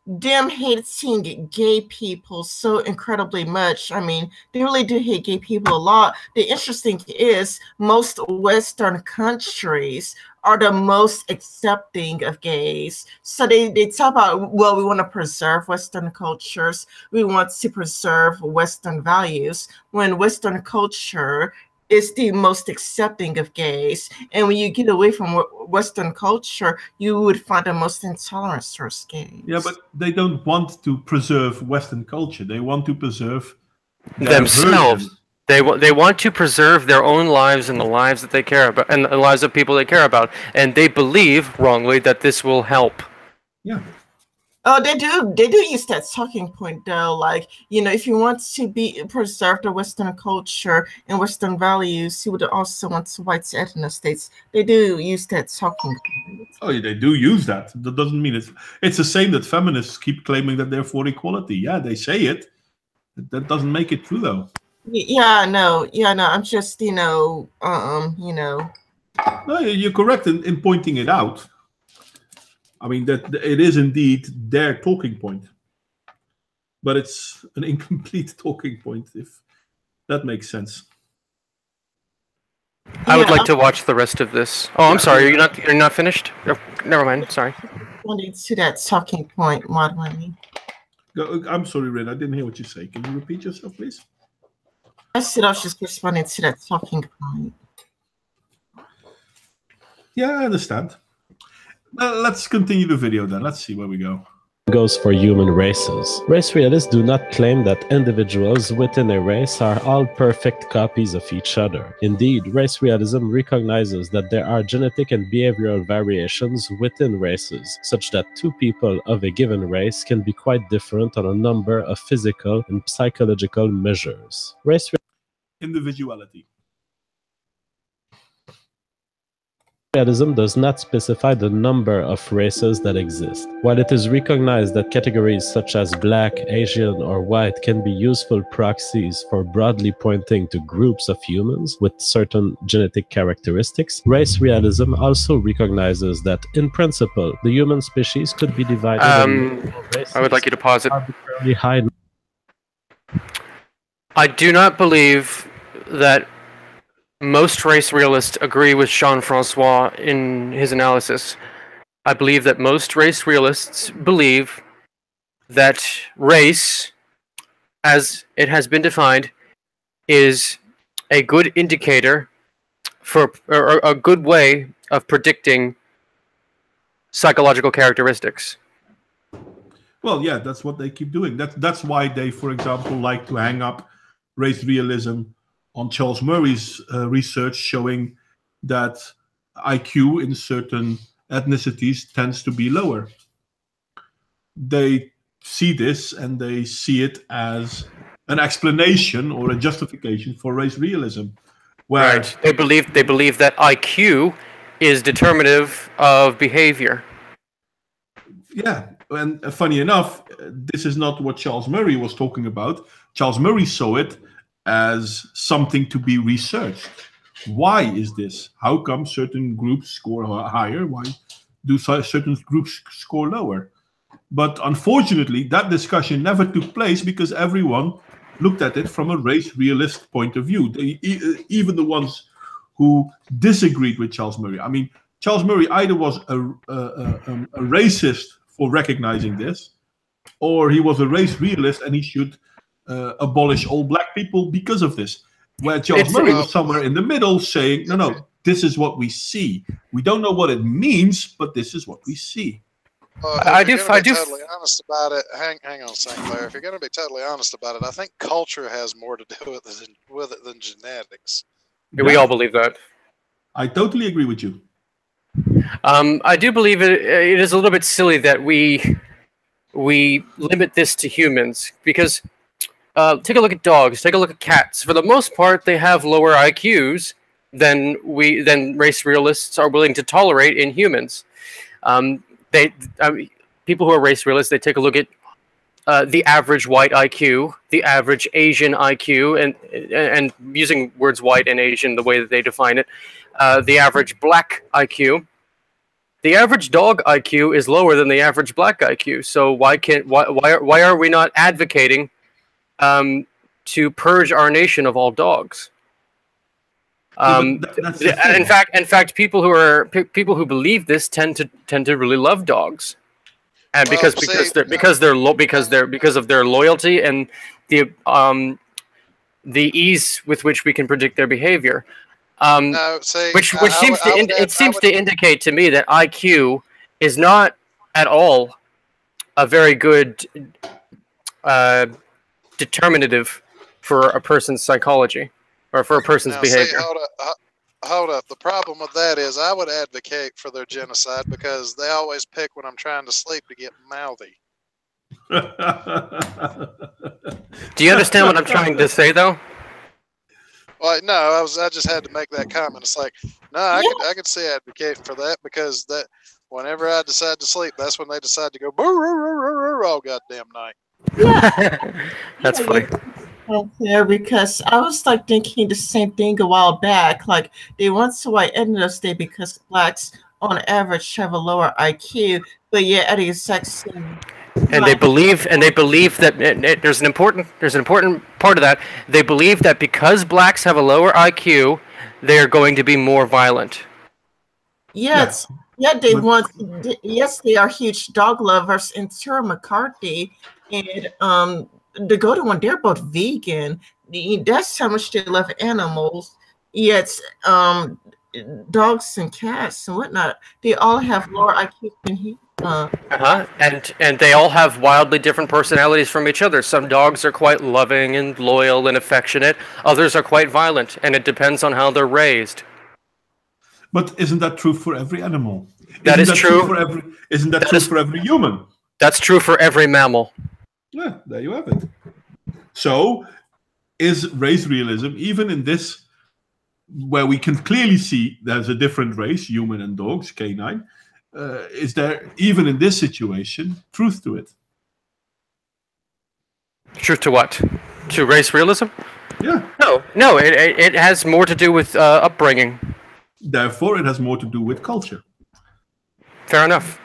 them hating gay people so incredibly much. I mean, they really do hate gay people a lot. The interesting is most Western countries are the most accepting of gays. So they talk about, well, we want to preserve Western cultures. We want to preserve Western values, when Western culture is the most accepting of gays. And when you get away from Western culture, you would find the most intolerant towards gays.
Yeah, but they don't want to preserve Western culture. They want to preserve
themselves. They want to preserve their own lives and the lives that they care about, and the lives of people they care about. And they believe wrongly that this will help.
Yeah.
Oh, they do use that talking point though. Like, you know, if you want to preserve the Western culture and Western values, you would also want to white ethno states. They do use that talking point.
Oh, yeah, they do use that. That doesn't mean it's the same that feminists keep claiming that they're for equality. Yeah, they say it, That doesn't make it true, though.
Yeah, no. I'm just,
No, you're correct in pointing it out. I mean, that it is indeed their talking point. But it's an incomplete talking point, if that makes sense.
I would like to watch the rest of this. Oh, I'm sorry. You're not finished? Oh, never mind. Sorry.
Responding to that talking point, Modwain.
I'm sorry, Rin. I didn't hear what you say. Can you repeat yourself, please?
I said I was just responding to that talking point.
Yeah, I understand. Let's continue the video then. Let's see where we go.
Goes for human races. Race realists do not claim that individuals within a race are all perfect copies of each other. Indeed, race realism recognizes that there are genetic and behavioral variations within races, such that two people of a given race can be quite different on a number of physical and psychological measures. Race
individuality.
Realism does not specify the number of races that exist. While it is recognized that categories such as black, Asian, or white can be useful proxies for broadly pointing to groups of humans with certain genetic characteristics, race realism also recognizes that, in principle, the human species could be divided into races.
I would like you to pause it.
Arbitrarily high.
I do not believe that most race realists agree with Jean-Francois in his analysis. I believe that most race realists believe that race, as it has been defined, is a good indicator for, or a good way of predicting psychological characteristics.
Well, yeah, that's what they keep doing. That's why they, for example, like to hang up race realism on Charles Murray's research showing that IQ in certain ethnicities tends to be lower. They see this and they see it as an explanation or a justification for race realism. Where
right. They believe that IQ is determinative of behavior.
Yeah, and funny enough, this is not what Charles Murray was talking about. Charles Murray saw it as something to be researched. Why is this? How come certain groups score higher? Why do certain groups score lower? But unfortunately, that discussion never took place because everyone looked at it from a race realist point of view. Even the ones who disagreed with Charles Murray. I mean, Charles Murray either was a racist for recognizing this, or he was a race realist and he should abolish all black people because of this. Where Charles Murray was somewhere in the middle saying, no, this is what we see. We don't know what it means, but this is what we see.
If you're going to be totally honest about it, hang on a second, Claire. If you're going to be totally honest about it, I think culture has more to do with it than genetics.
Yeah, we all believe that.
I totally agree with you.
I do believe it is a little bit silly that we limit this to humans because take a look at dogs, take a look at cats. For the most part, they have lower IQs than race realists are willing to tolerate in humans. People who are race realists, they take a look at the average white IQ, the average Asian IQ, and using words white and Asian the way that they define it, the average black IQ. The average dog IQ is lower than the average black IQ. So why are we not advocating to purge our nation of all dogs? In fact, people who believe this tend to really love dogs, and because of their loyalty and the ease with which we can predict their behavior. Which seems to indicate to me that IQ is not at all a very good determinative for a person's psychology or for a person's behavior.
Hold up. The problem with that is I would advocate for their genocide because they always pick when I'm trying to sleep to get mouthy.
Do you understand what I'm trying to say, though?
Well, no, I just had to make that comment. It's like, no, I could see advocating for that because that whenever I decide to sleep, that's when they decide to go all goddamn night.
Yeah,
That's
yeah,
funny.
there because I was like thinking the same thing a while back. Like they want to white ended day because blacks on average have a lower IQ, but yet at the exact same
And
time,
they believe that there's an important part of that. They believe that because blacks have a lower IQ, they are going to be more violent.
yes, yeah, they want. Yes, they are huge dog lovers. And Sarah McCarthy and the golden one, they're both vegan. That's how much they love animals. Yet, dogs and cats and whatnot, they all have lower IQ than he.
And they all have wildly different personalities from each other. Some dogs are quite loving and loyal and affectionate. Others are quite violent, and it depends on how they're raised.
But isn't that true for every animal?
That is true.
Isn't that true for every human?
That's true for every mammal.
Yeah, there you have it. So, is race realism, even in this, where we can clearly see there's a different race, human and dogs, canine, is there, even in this situation, truth to it?
Truth to what? To race realism?
Yeah.
No. It has more to do with upbringing.
Therefore, it has more to do with culture.
Fair enough.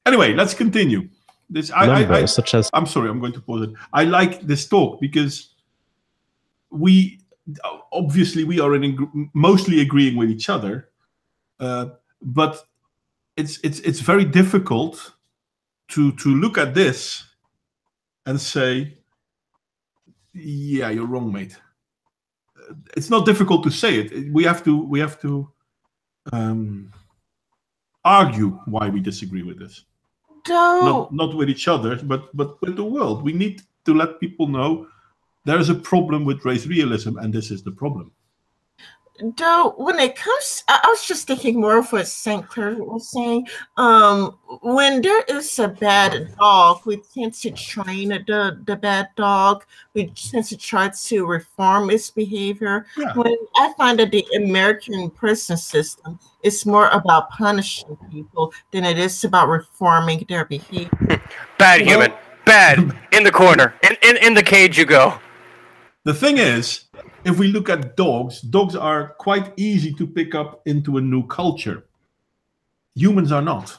Anyway, let's continue.
Such as
I'm sorry, I'm going to pause it. I like this talk because we obviously we are mostly agreeing with each other, but it's very difficult to look at this and say, yeah, you're wrong, mate. It's not difficult to say it. We have to argue why we disagree with this. Not with each other, but with the world. We need to let people know there is a problem with race realism, and this is the problem.
Though, when it comes, I was just thinking more of what St. Clair was saying. When there is a bad dog, we tend to train the bad dog. We tend to try to reform its behavior.
Yeah.
When I find that the American prison system is more about punishing people than it is about reforming their behavior.
Bad human. Bad. In the corner. In the cage you go.
The thing is, if we look at dogs are quite easy to pick up into a new culture. Humans are not.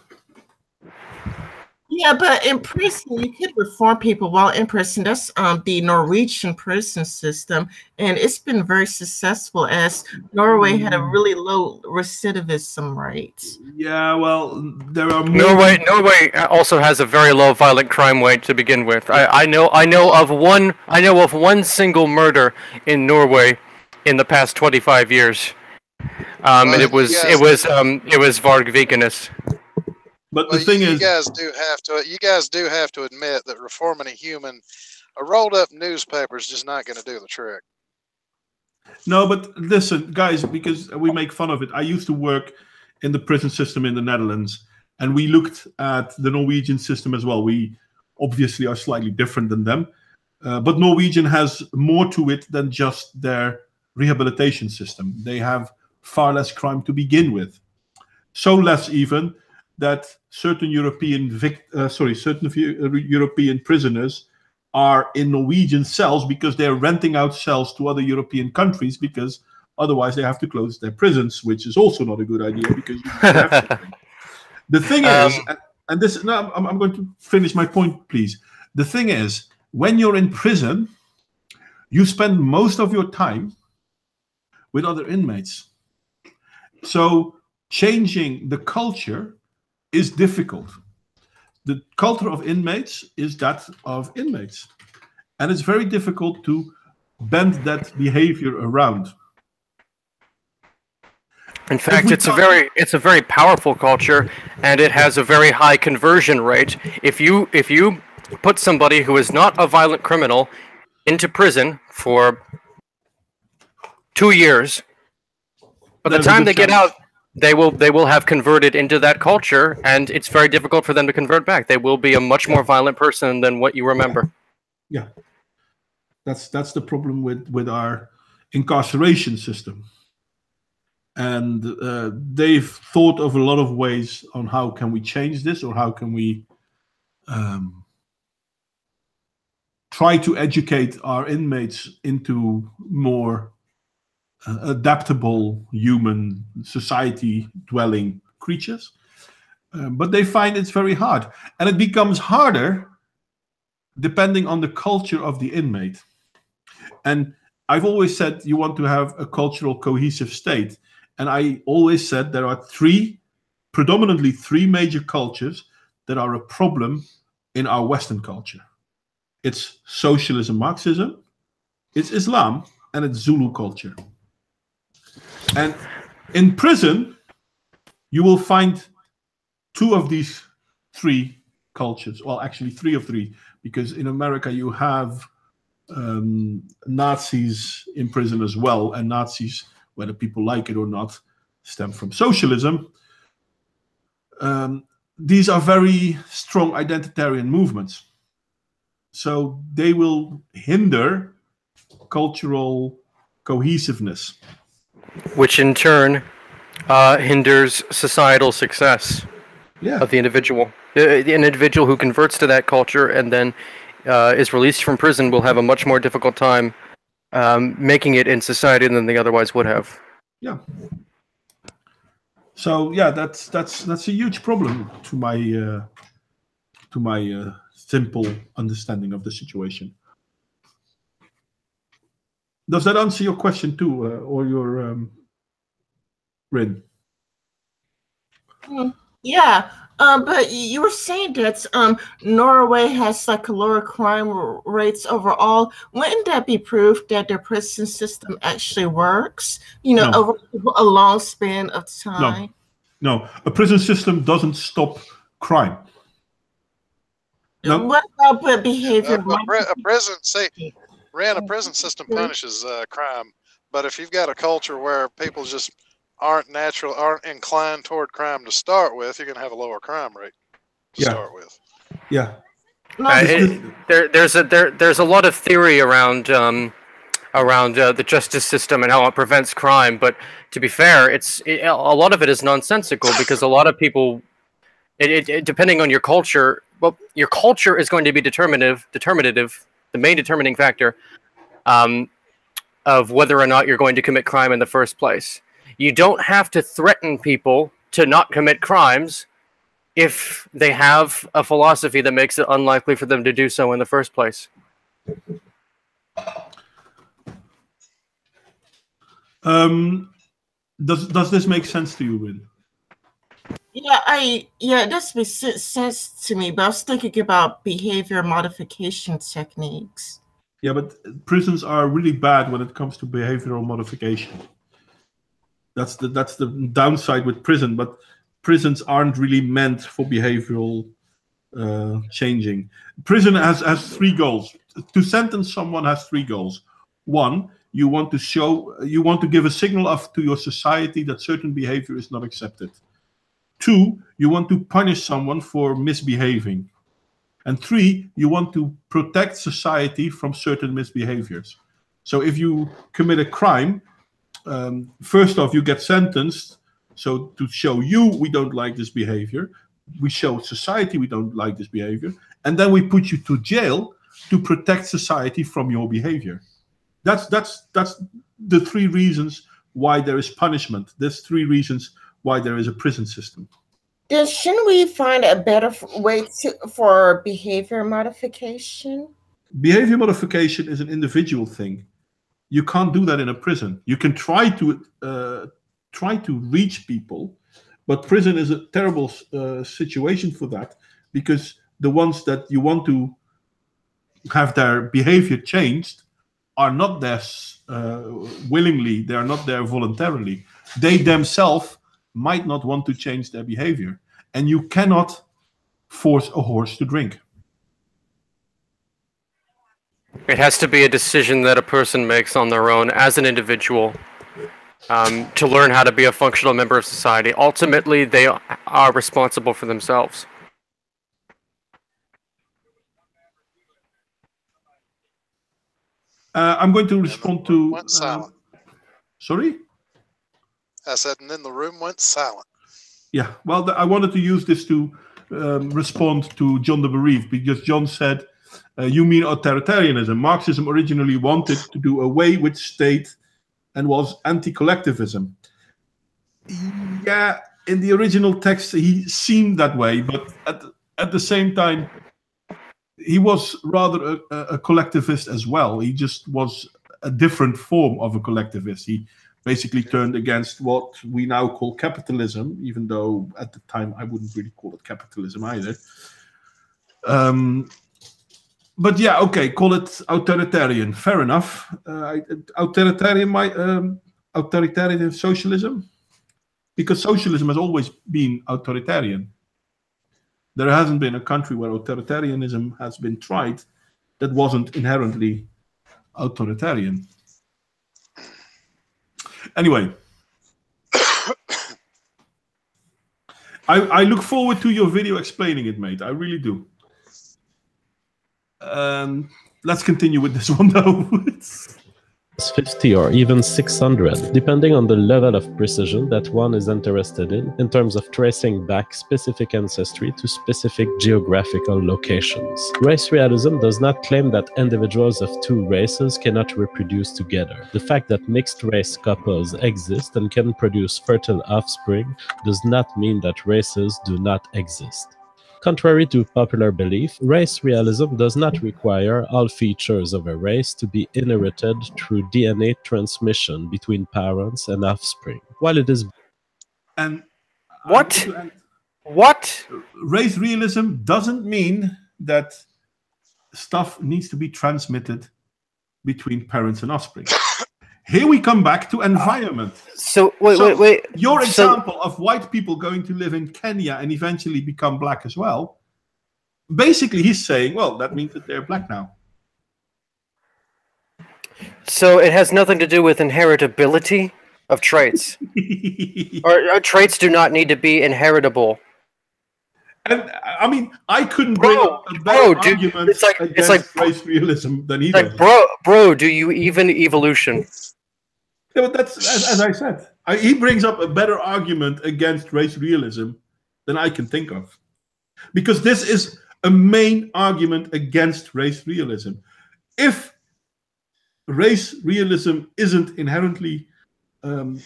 Yeah, but in prison, you could reform people while in prison. That's the Norwegian prison system, and it's been very successful as Norway had a really low recidivism rate.
Yeah, well, there are more...
Norway also has a very low violent crime rate to begin with. I know of one single murder in Norway in the past 25 years. And it was Varg Vikernes.
But the thing is,
you guys do have to admit that reforming a human, a rolled up newspaper is just not going to do the trick.
No, but listen, guys, because we make fun of it. I used to work in the prison system in the Netherlands, and we looked at the Norwegian system as well. We obviously are slightly different than them, but Norwegian has more to it than just their rehabilitation system. They have far less crime to begin with, so less even that certain European prisoners are in Norwegian cells because they're renting out cells to other European countries, because otherwise they have to close their prisons, which is also not a good idea because you have to. The thing is, and this, no, I'm going to finish my point, please. The thing is, when you're in prison, you spend most of your time with other inmates. So changing the culture is difficult. The culture of inmates is that of inmates. And it's very difficult to bend that behavior around.
In fact, it's a very powerful culture, and it has a very high conversion rate. If you put somebody who is not a violent criminal into prison for 2 years, by the time they get out, they will have converted into that culture, and it's very difficult for them to convert back. They will be a much more violent person than what you remember.
Yeah, that's the problem with our incarceration system, and they've thought of a lot of ways on how can we change this, or how can we try to educate our inmates into more adaptable human society-dwelling creatures. But they find it's very hard. And it becomes harder depending on the culture of the inmate. And I've always said you want to have a cultural cohesive state. And I always said there are predominantly three major cultures that are a problem in our Western culture. It's socialism, Marxism, it's Islam, and it's Zulu culture. And in prison, you will find two of these three cultures. Well, actually, three of three, because in America you have Nazis in prison as well, and Nazis, whether people like it or not, stem from socialism. These are very strong identitarian movements. So they will hinder cultural cohesiveness.
Which in turn hinders societal success of the individual. An individual who converts to that culture and then is released from prison will have a much more difficult time making it in society than they otherwise would have.
Yeah. So yeah, that's a huge problem to my simple understanding of the situation. Does that answer your question too, or your Rin?
Yeah, but you were saying that Norway has like lower crime rates overall. Wouldn't that be proof that the prison system actually works?
No.
Over a long span of time.
No, a prison system doesn't stop crime. No.
What about behavior?
A prison system punishes crime, but if you've got a culture where people just aren't inclined toward crime to start with, you're going to have a lower crime rate to start with.
Yeah.
There's a lot of theory around the justice system and how it prevents crime, but to be fair, a lot of it is nonsensical because a lot of people, depending on your culture, well, your culture is going to be determinative, the main determining factor of whether or not you're going to commit crime in the first place. You don't have to threaten people to not commit crimes if they have a philosophy that makes it unlikely for them to do so in the first place.
Does this make sense to you, Win?
Yeah, it does make sense to me, but I was thinking about behavior modification techniques.
Yeah, but prisons are really bad when it comes to behavioral modification. That's the downside with prison, but prisons aren't really meant for behavioral changing. Prison has three goals. To sentence someone has three goals. One, you want to give a signal to your society that certain behavior is not accepted. Two, you want to punish someone for misbehaving. And three, you want to protect society from certain misbehaviors. So if you commit a crime, first off, you get sentenced. So to show you we don't like this behavior, we show society we don't like this behavior, and then we put you to jail to protect society from your behavior. That's the three reasons why there is punishment. There's three reasons why there is a prison system.
Then shouldn't we find a better way for behavior modification?
Behavior modification is an individual thing. You can't do that in a prison. You can try to reach people, but prison is a terrible situation for that, because the ones that you want to have their behavior changed are not there willingly. They are not there voluntarily. They themselves might not want to change their behavior, and you cannot force a horse to drink.
It has to be a decision that a person makes on their own as an individual to learn how to be a functional member of society. Ultimately, they are responsible for themselves.
I'm going to respond to... sorry?
I said, and then the room went silent.
Yeah, well, I wanted to use this to respond to John the Bereaved, because John said You mean authoritarianism. Marxism originally wanted to do away with state and was anti-collectivism. Yeah, in the original text, he seemed that way, but at the same time, he was rather a collectivist as well. He just was a different form of a collectivist. He basically turned against what we now call capitalism, even though at the time I wouldn't really call it capitalism either. But yeah, okay, call it authoritarian. Fair enough. Authoritarian socialism, because socialism has always been authoritarian. There hasn't been a country where authoritarianism has been tried that wasn't inherently authoritarian. Anyway, I look forward to your video explaining it, mate. I really do. Let's continue with this one, though.
50 or even 600, depending on the level of precision that one is interested in terms of tracing back specific ancestry to specific geographical locations. Race realism does not claim that individuals of two races cannot reproduce together. The fact that mixed race couples exist and can produce fertile offspring does not mean that races do not exist. Contrary to popular belief, race realism does not require all features of a race to be inherited through DNA transmission between parents and offspring. While it is...
And
what? What?
Race realism doesn't mean that stuff needs to be transmitted between parents and offspring. Here we come back to environment.
So, wait.
Your example of white people going to live in Kenya and eventually become black as well, basically he's saying, well, that means that they're black now.
So it has nothing to do with inheritability of traits. or traits do not need to be inheritable.
And I mean, I couldn't bring up a better argument against race realism than he does.
Bro, do you even evolution?
Yeah, but that's, as I said, he brings up a better argument against race realism than I can think of. Because this is a main argument against race realism. If race realism isn't inherently from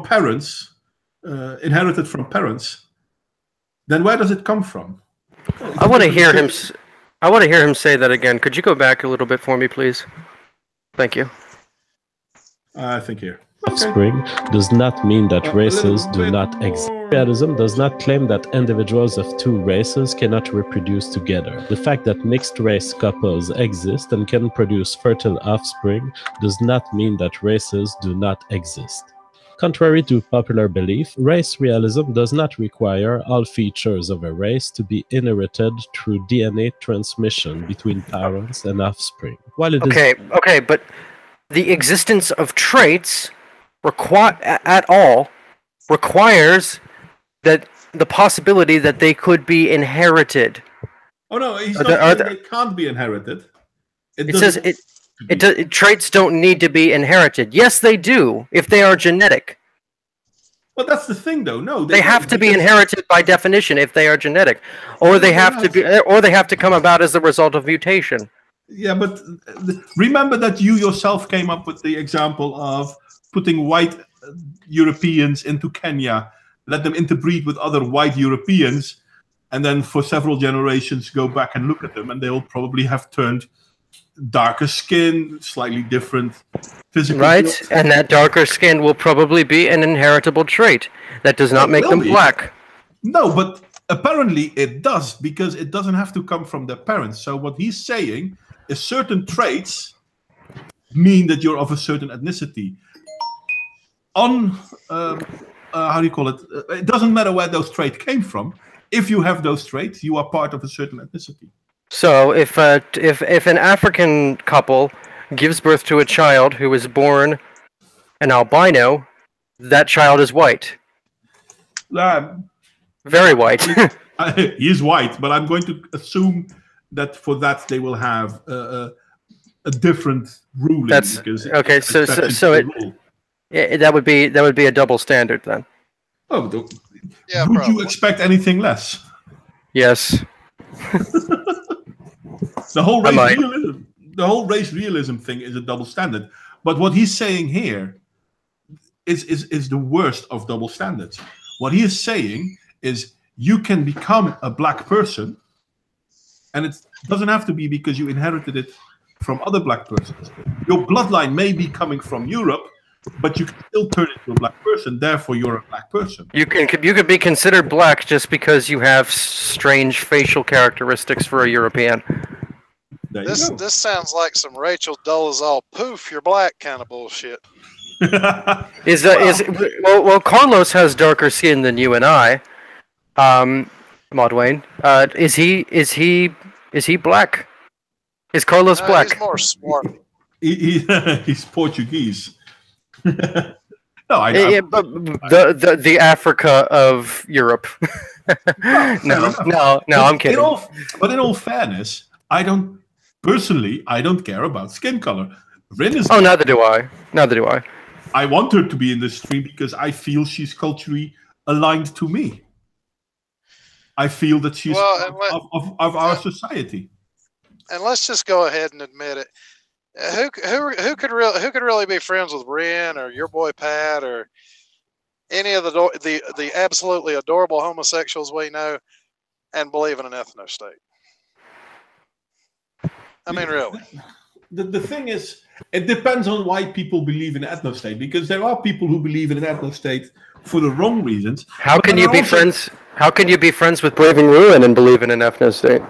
parents, inherited from parents, then where does it come from?
I want to hear him say that again. Could you go back a little bit for me, please? Thank you.
I think here.
Offspring does not mean that races do not exist. Realism does not claim that individuals of two races cannot reproduce together. The fact that mixed race couples exist and can produce fertile offspring does not mean that races do not exist. Contrary to popular belief, race realism does not require all features of a race to be inherited through DNA transmission between parents and offspring. While it
okay, but the existence of traits requires that the possibility that they could be inherited.
Oh no, he's not saying they can't be inherited.
It says traits don't need to be inherited. Yes, they do if they are genetic.
Well, that's the thing, though. No,
they have to be inherited by definition if they are genetic, or they have to come about as a result of mutation.
Yeah, but remember that you yourself came up with the example of putting white Europeans into Kenya, let them interbreed with other white Europeans, and then for several generations go back and look at them, and they'll probably have turned darker skin, slightly different physical.
Right,
build.
And that darker skin will probably be an inheritable trait. That does not make them black.
No, but apparently it does, because it doesn't have to come from their parents. So what he's saying is certain traits mean that you're of a certain ethnicity. How do you call it? It doesn't matter where those traits came from. If you have those traits, you are part of a certain ethnicity.
So if an African couple gives birth to a child who is born an albino, that child is white. Very white.
He is white, but I'm going to assume that for that they will have a different ruling.
That's okay. So that would be a double standard then.
Oh, yeah, would you expect anything less?
Yes.
The whole race realism thing is a double standard. But what he's saying here is the worst of double standards. What he is saying is you can become a black person, and it doesn't have to be because you inherited it from other black persons. Your bloodline may be coming from Europe, but you can still turn into a black person. Therefore, you're a black person.
You could be considered black just because you have strange facial characteristics for a European.
This sounds like some Rachel Dolezal poof, you're black kind of bullshit.
Well, Carlos has darker skin than you and I. Modwain, is he black? Is Carlos black?
He's more smart.
He's Portuguese. No,
but the Africa of Europe. No, I'm kidding.
But in all fairness, I don't care about skin color. Rin is.
Oh, neither do I.
I want her to be in the stream because I feel she's culturally aligned to me. I feel that she's of our society.
And let's just go ahead and admit it. Who could really be friends with Ren or your boy Pat or any of the absolutely adorable homosexuals we know and believe in an ethno state? I mean, really.
The thing is, it depends on why people believe in ethno state, because there are people who believe in an ethno state for the wrong reasons.
How can you be friends with Braving Ruin and believe in an ethno state?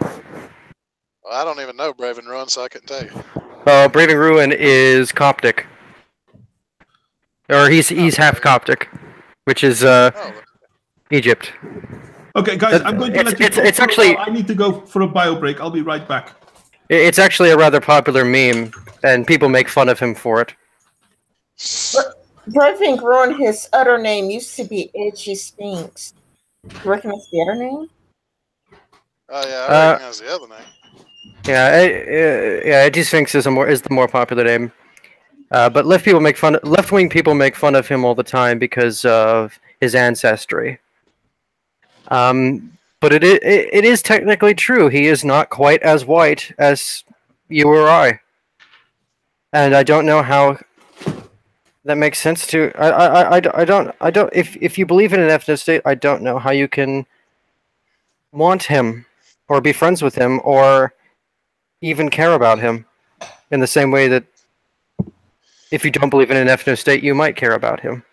Well, I don't even know Braving Ruin, so I couldn't tell you.
Well, Braving Ruin is Coptic, or he's half Coptic, which is Egypt.
Okay, guys, I'm going to let you.
It's actually.
I need to go for a bio break. I'll be right back.
It's actually a rather popular meme, and people make fun of him for it.
Braving Ruin, his other name used to be Edgy Sphinx. Do you recognize the other name?
Oh yeah, I recognize the other name.
Yeah, Edgy Sphinx is the more popular name. But left-wing people make fun of him all the time because of his ancestry. But it is technically true. He is not quite as white as you or I, and I don't know how that makes sense to. I don't. If you believe in an ethno state, I don't know how you can want him or be friends with him or even care about him in the same way that if you don't believe in an ethno state, you might care about him.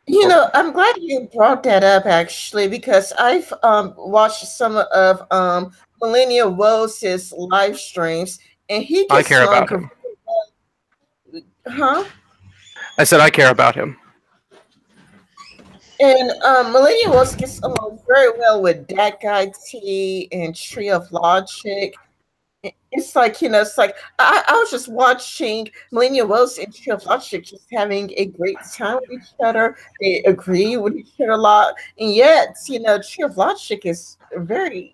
You know, I'm glad you brought that up, actually, because I've watched some of Millennial Woes' live streams, and he gets
I care about him.
Huh?
I said I care about him.
And Millennial Woes gets along very well with That Guy T and Tree of Logic. It's like, it's like I was just watching Millennial Woes and Tree of Logic just having a great time with each other. They agree with each other a lot. And yet, Tree of Logic is very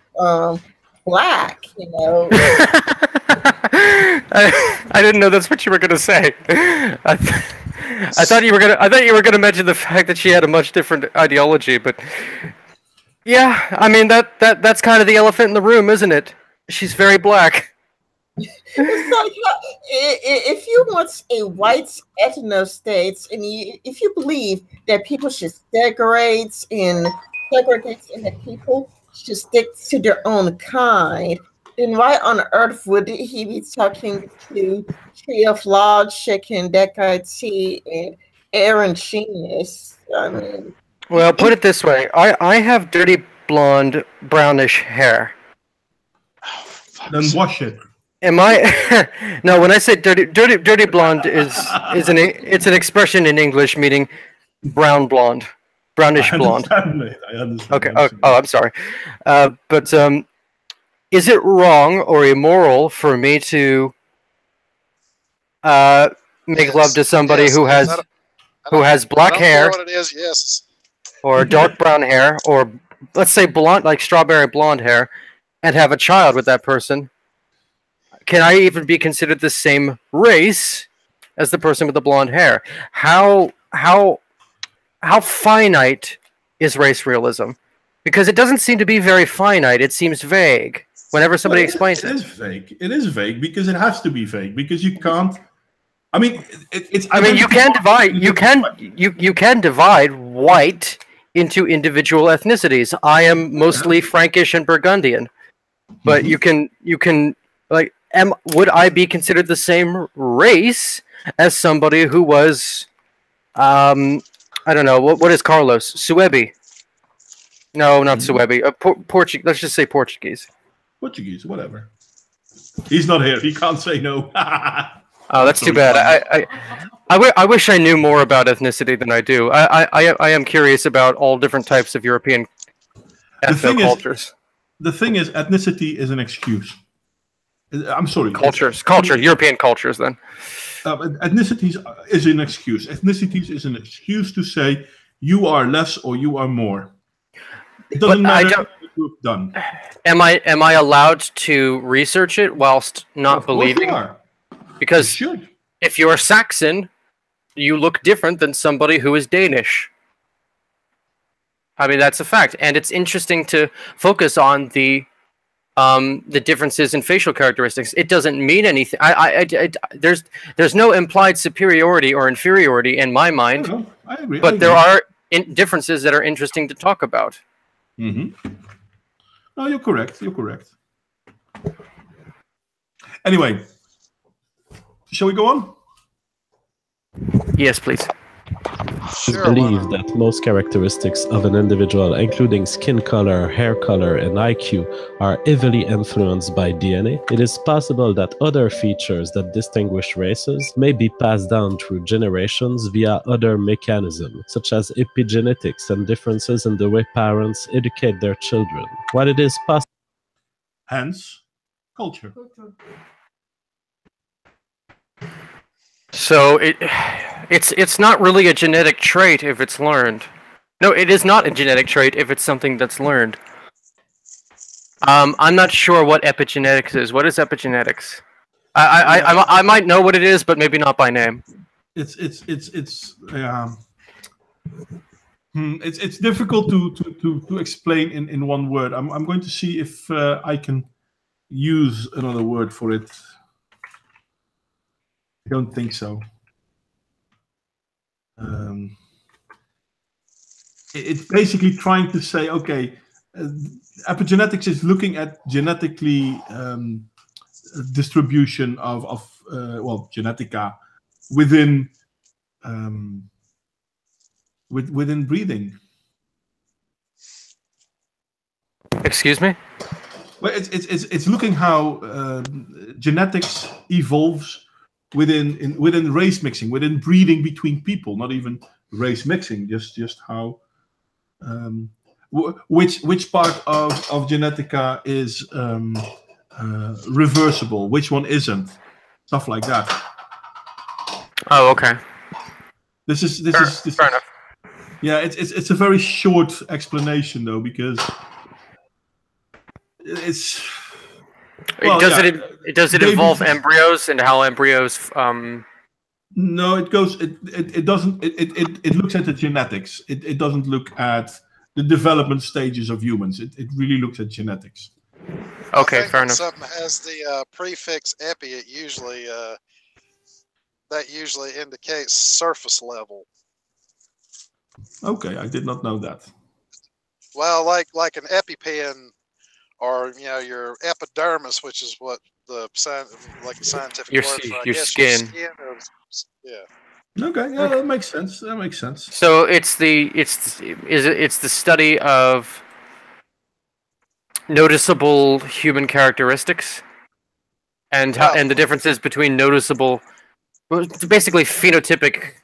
black,
I didn't know that's what you were gonna say. I thought you were gonna mention the fact that she had a much different ideology, but yeah, I mean that's kind of the elephant in the room, isn't it? She's very black.
It's like if you want a white ethno state, and if you believe that people should segregate and that people should stick to their own kind, then why on earth would he be talking to Tree of Logic and That Guy T and Aaron Genius? I mean,
well, put it this way: I have dirty blonde, brownish hair.
Then wash it.
Am I? No, when I say dirty blonde it's an expression in English meaning brown blonde, brownish blonde.
I understand.
Okay. Oh, I'm sorry. But is it wrong or immoral for me to make love to somebody who has black hair?
What it is? Yes.
Or dark brown hair, or let's say blonde, like strawberry blonde hair, and have a child with that person? Can I even be considered the same race as the person with the blonde hair? How finite is race realism? Because it doesn't seem to be very finite. It seems vague. Whenever somebody explains
it is vague. It is vague because it has to be vague because you can't. I mean, it's.
I mean, you can divide. You can divide white into individual ethnicities. I am mostly Frankish and Burgundian, but you can like. Would I be considered the same race as somebody who was, I don't know, what is Carlos? Suebi? No, not Suebi. Portuguese. Let's just say Portuguese.
Portuguese, whatever. He's not here. He can't say no.
Oh, that's too bad. I wish I knew more about ethnicity than I do. I am curious about all different types of European cultures.
The thing is, ethnicity is an excuse. I'm sorry.
Culture, European cultures, then.
Ethnicities is an excuse. Ethnicities is an excuse to say you are less or you are more. It doesn't matter what you've done.
Am I allowed to research it whilst not believing?
You are.
Because if you're Saxon, you look different than somebody who is Danish. I mean, that's a fact, and it's interesting to focus on the differences in facial characteristics. It doesn't mean anything. There's no implied superiority or inferiority in my mind.
I agree.
But there are differences that are interesting to talk about.
Mm-hmm. No, you're correct. You're correct. Anyway, shall we go on?
Yes, please.
It's believed that most characteristics of an individual, including skin color, hair color, and IQ, are heavily influenced by DNA. It is possible that other features that distinguish races may be passed down through generations via other mechanisms, such as epigenetics and differences in the way parents educate their children. While it is possible,
hence culture.
So it's not really a genetic trait if it's learned. No, it is not a genetic trait if it's something that's learned. I'm not sure what epigenetics is. What is epigenetics? I might know what it is, but maybe not by name.
It's difficult to explain in one word. I'm going to see if I can use another word for it. I don't think so. It's basically trying to say, okay, epigenetics is looking at genetically distribution of genetica within within breathing.
Excuse me?
Well, it's looking how genetics evolves within race mixing, within breeding between people, not even race mixing, just how which part of genetica is reversible, which one isn't, stuff like that.
Oh, okay.
This is
fair enough.
Yeah, it's a very short explanation though, because it's. Well,
does it involve embryos and how embryos?
No, it goes. It doesn't. It looks at the genetics. It doesn't look at the development stages of humans. It really looks at genetics.
Okay, fair enough.
Something has the prefix epi. It usually that usually indicates surface level.
Okay, I did not know that.
Well, like an EpiPen. Or your epidermis, which is what the scientific word for
your skin.
Yeah.
Okay, yeah, that makes sense. That makes sense.
So it's the study of noticeable human characteristics, and the differences between noticeable, basically phenotypic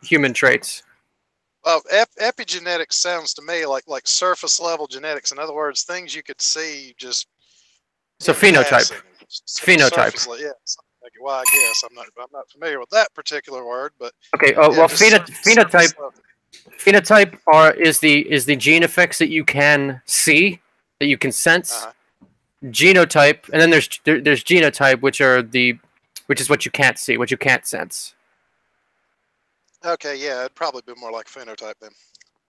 human traits.
Epigenetics sounds to me like surface level genetics. In other words, things you could see just.
So phenotype. Phenotype.
Yeah. Well, I guess I'm not familiar with that particular word, but.
Okay. Phenotype. Phenotype is the gene effects that you can see, that you can sense. Genotype, and then there's genotype, which is what you can't see, what you can't sense.
Okay, yeah, it'd probably be more like phenotype then.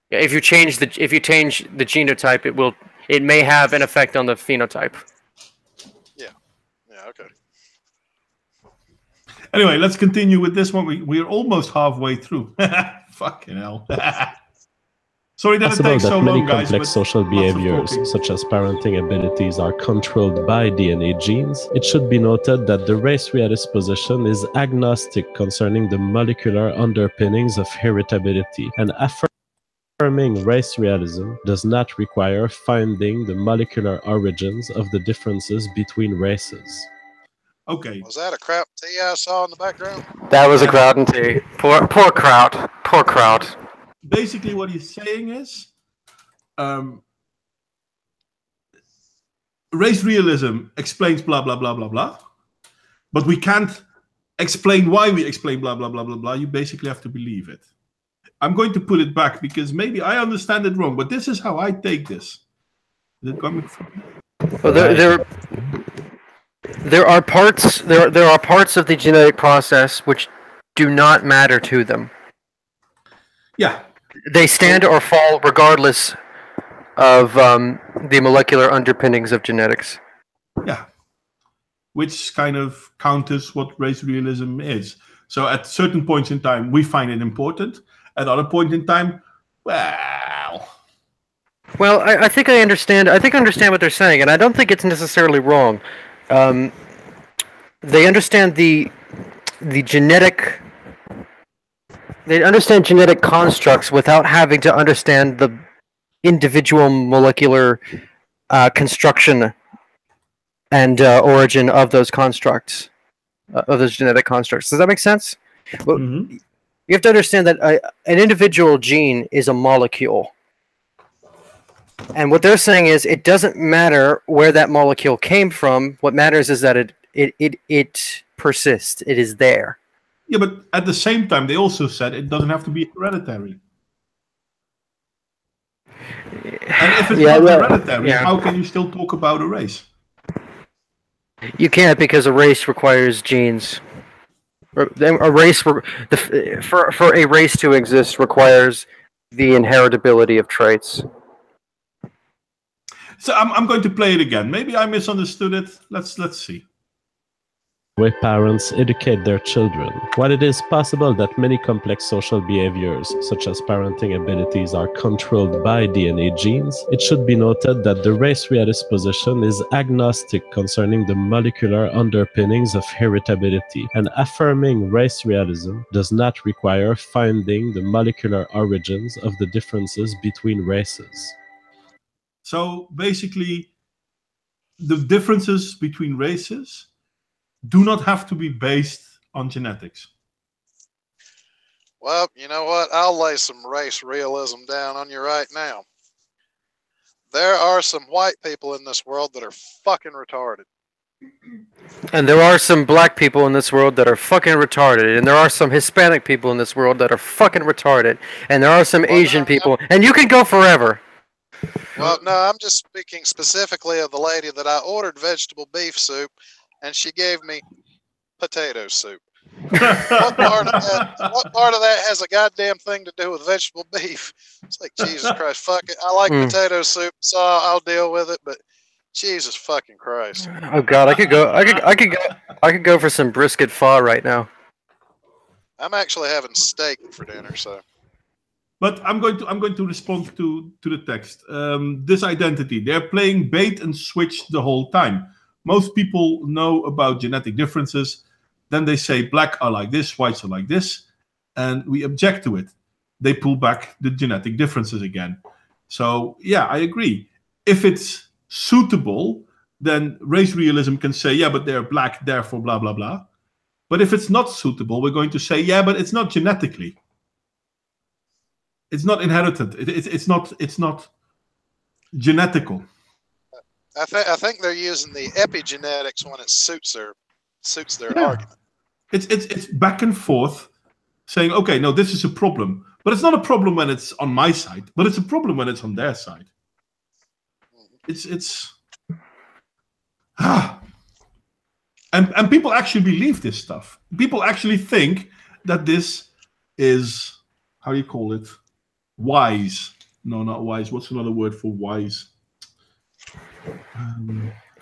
Yeah, if you change the genotype, it may have an effect on the phenotype.
Yeah, okay.
Anyway, let's continue with this one. We're almost halfway through. Fucking hell. Sorry that it takes so
many
long, guys.
Complex social behaviors, such as parenting abilities, are controlled by DNA genes. It should be noted that the race realist position is agnostic concerning the molecular underpinnings of heritability, and affirming race realism does not require finding the molecular origins of the differences between races.
Okay.
Was that a crap tea I saw in the background?
That was a Kraut and tea. Poor Kraut. Poor Kraut.
Basically, what he's saying is, race realism explains blah blah blah blah blah, but we can't explain why we explain blah blah blah blah blah. You basically have to believe it. I'm going to put it back because maybe I understand it wrong, but this is how I take this. Is it coming from?
Well, there are parts of the genetic process which do not matter to them.
Yeah.
They stand or fall regardless of the molecular underpinnings of genetics.
Yeah. Which kind of counters what race realism is. So at certain points in time, we find it important. At other point in time, well,
I think I understand. I think I understand what they're saying, and I don't think it's necessarily wrong. They understand the genetic. They understand genetic constructs without having to understand the individual molecular construction and origin of those constructs, of those genetic constructs. Does that make sense?
mm-hmm.
You have to understand that an individual gene is a molecule. And what they're saying is it doesn't matter where that molecule came from. What matters is that it persists. It is there.
Yeah, but at the same time, they also said it doesn't have to be hereditary. And if it's not hereditary, how can you still talk about a race?
You can't, because a race requires genes. A race for a race to exist requires the inheritability of traits.
So I'm going to play it again. Maybe I misunderstood it. Let's see.
Way parents educate their children. While it is possible that many complex social behaviors, such as parenting abilities, are controlled by DNA genes, it should be noted that the race realist position is agnostic concerning the molecular underpinnings of heritability, and affirming race realism does not require finding the molecular origins of the differences between races.
So basically, the differences between races do not have to be based on genetics.
Well, you know what? I'll lay some race realism down on you right now. There are some white people in this world that are fucking retarded.
And there are some black people in this world that are fucking retarded. And there are some Hispanic people in this world that are fucking retarded. And there are some Asian people. And you can go forever.
Well, no, I'm just speaking specifically of the lady that I ordered vegetable beef soup, and she gave me potato soup. What part of that has a goddamn thing to do with vegetable beef? It's like, Jesus Christ, fuck it. I like potato soup, so I'll deal with it. But Jesus fucking Christ.
Oh God, I could go for some brisket pho right now.
I'm actually having steak for dinner, so.
But I'm going to respond to the text. This identity, they're playing bait and switch the whole time. Most people know about genetic differences. Then they say black are like this, whites are like this, and we object to it. They pull back the genetic differences again. So yeah, I agree. If it's suitable, then race realism can say, yeah, but they're black, therefore blah blah blah. But if it's not suitable, we're going to say, yeah, but it's not genetically. It's not inherited. It's not genetical.
I think they're using the epigenetics when it suits their argument.
It's back and forth, saying, okay, no, this is a problem, but it's not a problem when it's on my side, but it's a problem when it's on their side. And people actually believe this stuff. People actually think that this is, how do you call it? Wise. No, not wise. What's another word for wise?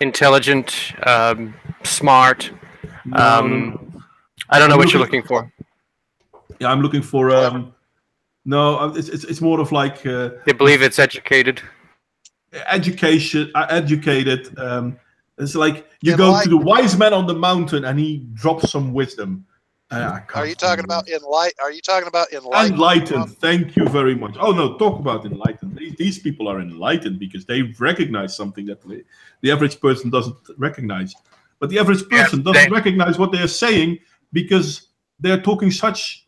intelligent, smart.
No.
I don't know what you're looking for.
Yeah, I'm looking for. No, it's more of like.
They believe it's educated.
Educated. It's like you go to the wise man on the mountain and he drops some wisdom.
Are you talking about enlightened?
Enlightened. Thank you very much. Oh no, talk about enlightened. These people are enlightened because they recognize something that the average person doesn't recognize. But the average person doesn't recognize what they're saying because they're talking such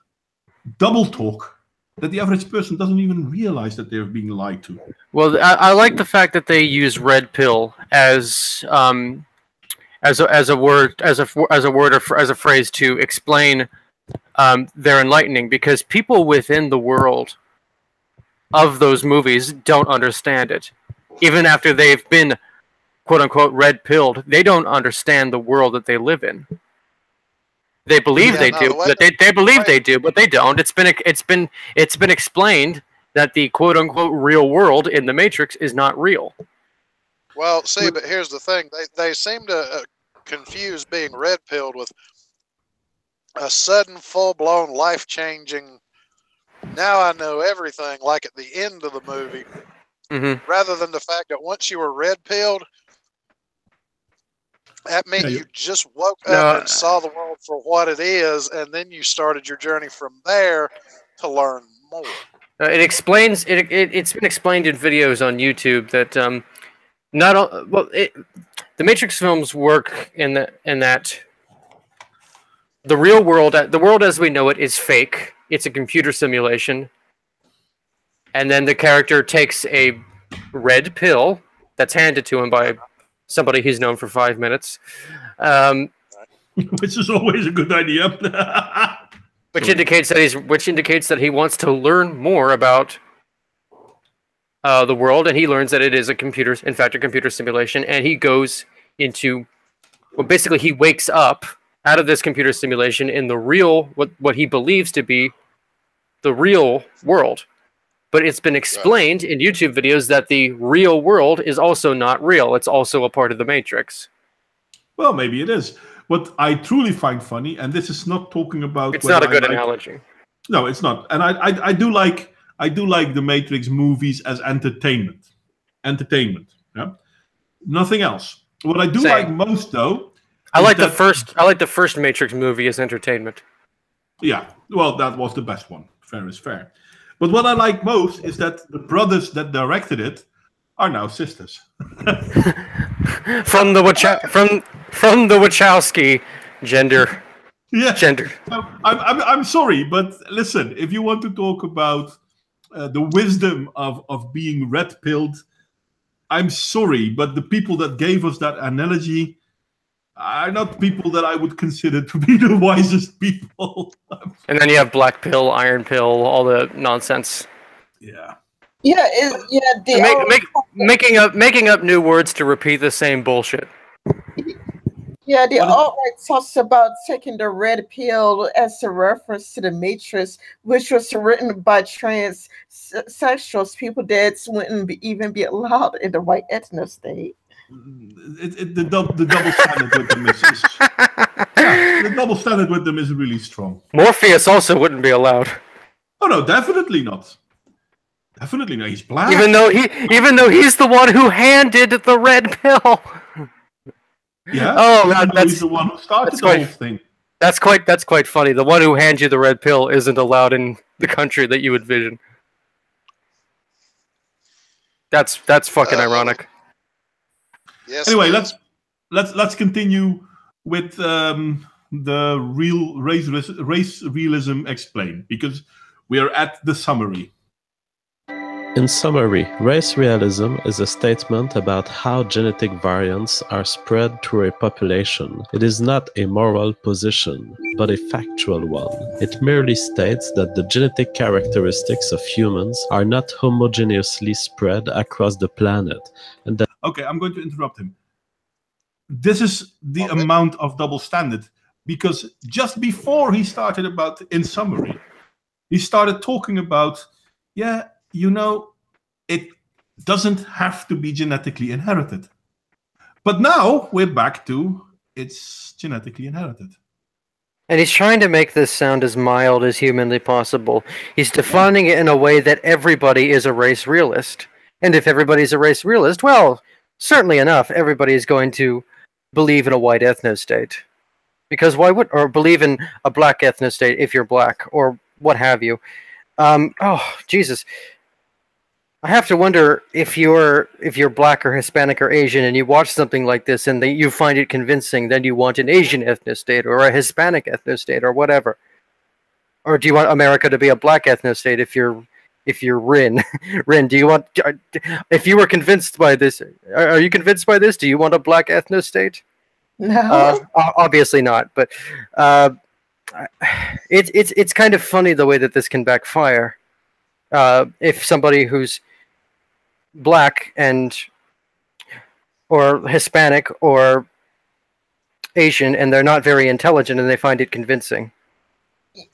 double talk that the average person doesn't even realize that they're being lied to.
Well, I like the fact that they use red pill as a word, as a phrase to explain their enlightening, because people within the world of those movies don't understand it. Even after they've been quote unquote red pilled, they don't understand the world that they live in. They believe they do, but they believe they do, but they don't. It's been explained that the quote unquote real world in the Matrix is not real.
Well, see, but here's the thing: they seem to confuse being red pilled with a sudden, full blown, life changing. Now I know everything, like at the end of the movie, rather than the fact that once you were red pilled, that meant you just woke up and saw the world for what it is, and then you started your journey from there to learn more.
It explains it. It's been explained in videos on YouTube that the Matrix films work in that the real world, the world as we know it, is fake. It's a computer simulation, and then the character takes a red pill that's handed to him by somebody he's known for 5 minutes,
which is always a good idea.
which indicates that he wants to learn more about the world, and he learns that it is a computer simulation, and he goes into, well, basically he wakes up out of this computer simulation in the real, what he believes to be the real world. But it's been explained in YouTube videos that the real world is also not real. It's also a part of the Matrix.
Well, maybe it is. What I truly find funny, and this is not talking about...
It's not a good analogy.
No, it's not. And I do like the Matrix movies as entertainment. Yeah? Nothing else. What I do like most, though...
I like the first Matrix movie as entertainment.
Yeah, well, that was the best one. Fair is fair. But what I like most is that the brothers that directed it are now sisters.
from the Wachowski gender.
Yeah.
Gender.
I'm sorry, but listen, if you want to talk about the wisdom of being red-pilled, I'm sorry, but the people that gave us that analogy are not people that I would consider to be the wisest people.
And then you have black pill, iron pill, all the nonsense.
Yeah.
Making up new words to repeat the same bullshit.
Yeah, the alt-right talks about taking the red pill as a reference to the Matrix, which was written by transsexuals, people that wouldn't even be allowed in the white ethno state.
The double standard with them is the double standard with them is really strong.
Morpheus also wouldn't be allowed.
Oh no, definitely not. Definitely not. He's black.
Even though he's the one who handed the red pill.
Yeah.
Oh,
he's the one who started the whole thing.
That's quite funny. The one who hands you the red pill isn't allowed in the country that you envision. That's fucking ironic.
Yes,
anyway, let's continue with the real race realism explained, because we are at the summary.
In summary, race realism is a statement about how genetic variants are spread through a population. It is not a moral position, but a factual one. It merely states that the genetic characteristics of humans are not homogeneously spread across the planet, and that...
Okay, I'm going to interrupt him. This is the amount of double standard, because just before he started about in summary, he started talking about, it doesn't have to be genetically inherited. But now we're back to it's genetically inherited.
And he's trying to make this sound as mild as humanly possible. He's defining it in a way that everybody is a race realist. And if everybody's a race realist, well, certainly enough, everybody is going to believe in a white ethnostate. Because why would, or believe in a black ethnostate if you're black, or what have you. Oh, Jesus. I have to wonder if you're black or Hispanic or Asian and you watch something like this and you find it convincing, then you want an Asian ethnostate or a Hispanic ethnostate or whatever. Or do you want America to be a black ethnostate if you're Rin? Rin, do you want, if you were convinced by this, are you convinced by this? Do you want a black ethnostate?
No.
Obviously not, but it's kind of funny the way that this can backfire. If somebody who's black or Hispanic or Asian and they're not very intelligent and they find it convincing.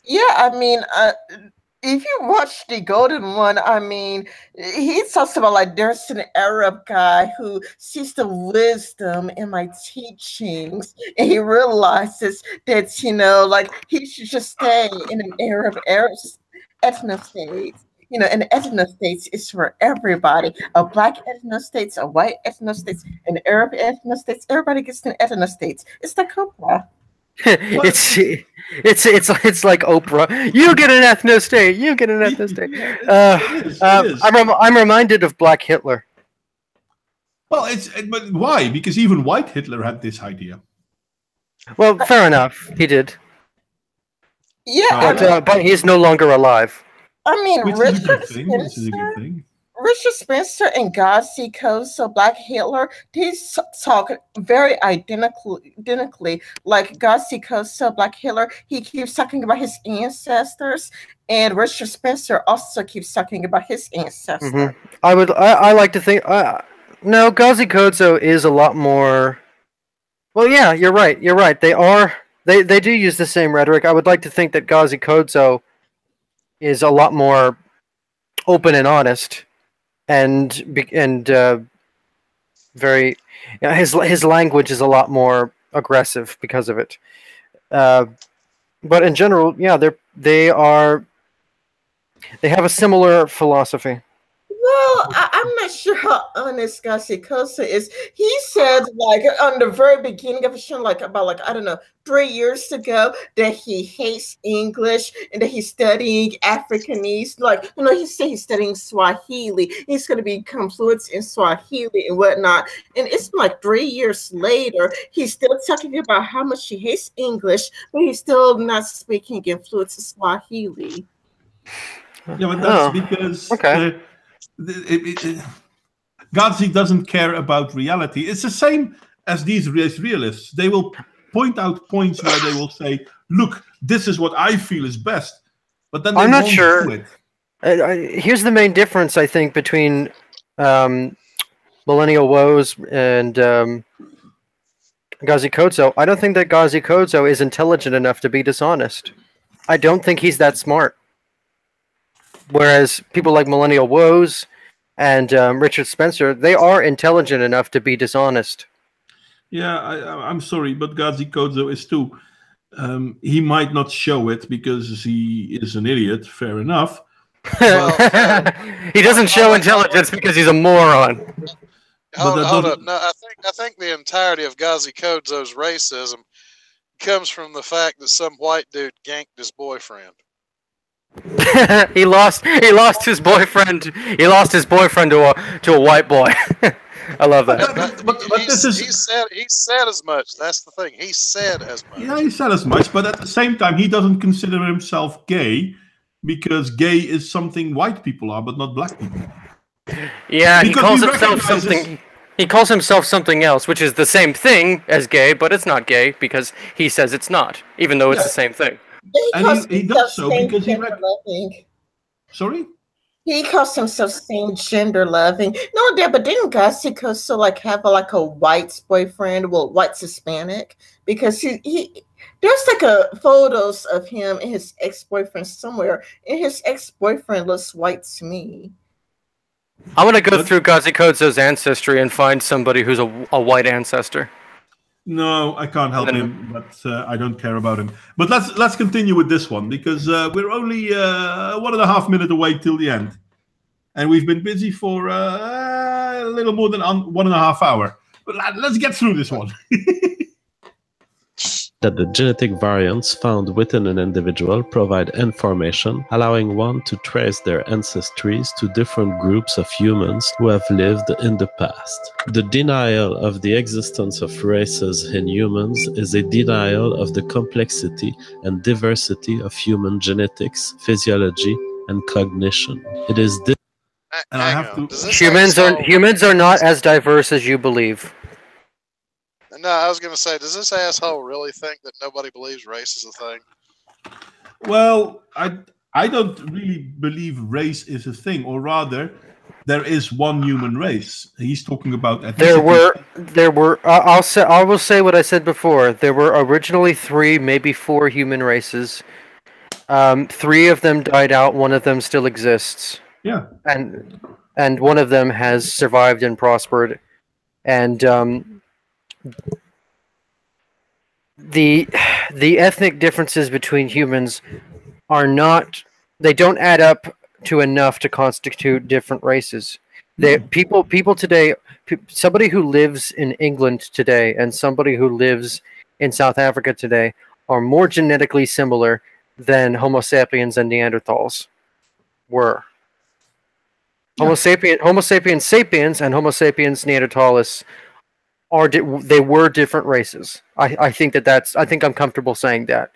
Yeah, I mean, if you watch the Golden One, I mean, he talks about like there's an Arab guy who sees the wisdom in my teachings, and he realizes that like he should just stay in an Arab ethnostate. And ethnostates is for everybody. A black ethnostates, a white ethnostates, an Arab ethnostates. Everybody gets an ethnostates. It's like Oprah.
it's like Oprah. You get an ethnostate. You get an ethnostate.
It is.
I'm reminded of Black Hitler.
Well, but why? Because even white Hitler had this idea.
Well, fair enough. He did.
Yeah,
but he's no longer alive.
I mean,
Which is a good thing.
Richard Spencer and Gazi Koso, Black Hitler, they talk very identically. Like Gazi Koso, Black Hitler, he keeps talking about his ancestors, and Richard Spencer also keeps talking about his ancestors.
Mm-hmm. I like to think, no, Gazi Koso is a lot more. Well, yeah, you're right. They do use the same rhetoric. I would like to think that Gazi Koso is a lot more open and honest, and very, his language is a lot more aggressive because of it. But in general, yeah, they have a similar philosophy.
Well, I'm not sure how honest Gazi Koso is. He said, like, on the very beginning of the show, about I don't know, 3 years ago, that he hates English and that he's studying Afrikanese. He said he's studying Swahili. He's going to become fluent in Swahili and whatnot. And it's like 3 years later, he's still talking about how much he hates English, but he's still not speaking in fluent Swahili.
Yeah, but that's because...
Okay.
Gazi doesn't care about reality. It's the same as these realists. They will point out points where they will say, "Look, this is what I feel is best," but then
I'm not
won't
sure.
do it.
Here's the main difference, I think, between Millennial Woes and Gazi Koso. I don't think that Gazi Koso is intelligent enough to be dishonest. I don't think he's that smart. Whereas people like Millennial Woes and Richard Spencer, they are intelligent enough to be dishonest.
Yeah, I'm sorry, but Gazi Koso is too. He might not show it because he is an idiot. Fair enough.
He doesn't show intelligence because he's a moron.
Hold on. No, I think the entirety of Gazi Koso's racism comes from the fact that some white dude ganked his boyfriend.
he lost his boyfriend. He lost his boyfriend to a white boy. I love that.
But
he said as much. That's the thing. He said as much.
Yeah, he said as much, but at the same time, he doesn't consider himself gay because gay is something white people are, but not black people.
Yeah,
because
he calls himself something. He calls himself something else, which is the same thing as gay, but it's not gay because he says it's not, even though it's the same thing.
He does so because he Sorry?
He calls himself same gender loving. No, but didn't Gazi Koso have a white boyfriend? Well, white Hispanic, because he there's photos of him and his ex-boyfriend somewhere, and his ex-boyfriend looks white to me.
I want to go through Gazikozo's ancestry and find somebody who's a white ancestor.
No, I can't help him, but I don't care about him. But let's continue with this one, because we're only 1.5 minutes away till the end. And we've been busy for a little more than 1.5 hours. But let's get through this one.
That the genetic variants found within an individual provide information, allowing one to trace their ancestries to different groups of humans who have lived in the past. The denial of the existence of races in humans is a denial of the complexity and diversity of human genetics, physiology, and cognition. It is this.
And I have to.
Humans are not as diverse as you believe.
No, I was going to say, does this asshole really think that nobody believes race is a thing?
Well, I don't really believe race is a thing, or rather, there is one human race. He's talking about ethnicity.
There were. I will say what I said before. There were originally 3, maybe 4 human races. 3 of them died out. One of them still exists.
Yeah.
And one of them has survived and prospered, and the ethnic differences between humans are not. They don't add up to enough to constitute different races. People today, somebody who lives in England today and somebody who lives in South Africa today are more genetically similar than Homo sapiens and Neanderthals were. Homo sapiens sapiens and Homo sapiens neanderthalis they were different races. I think I'm comfortable saying that.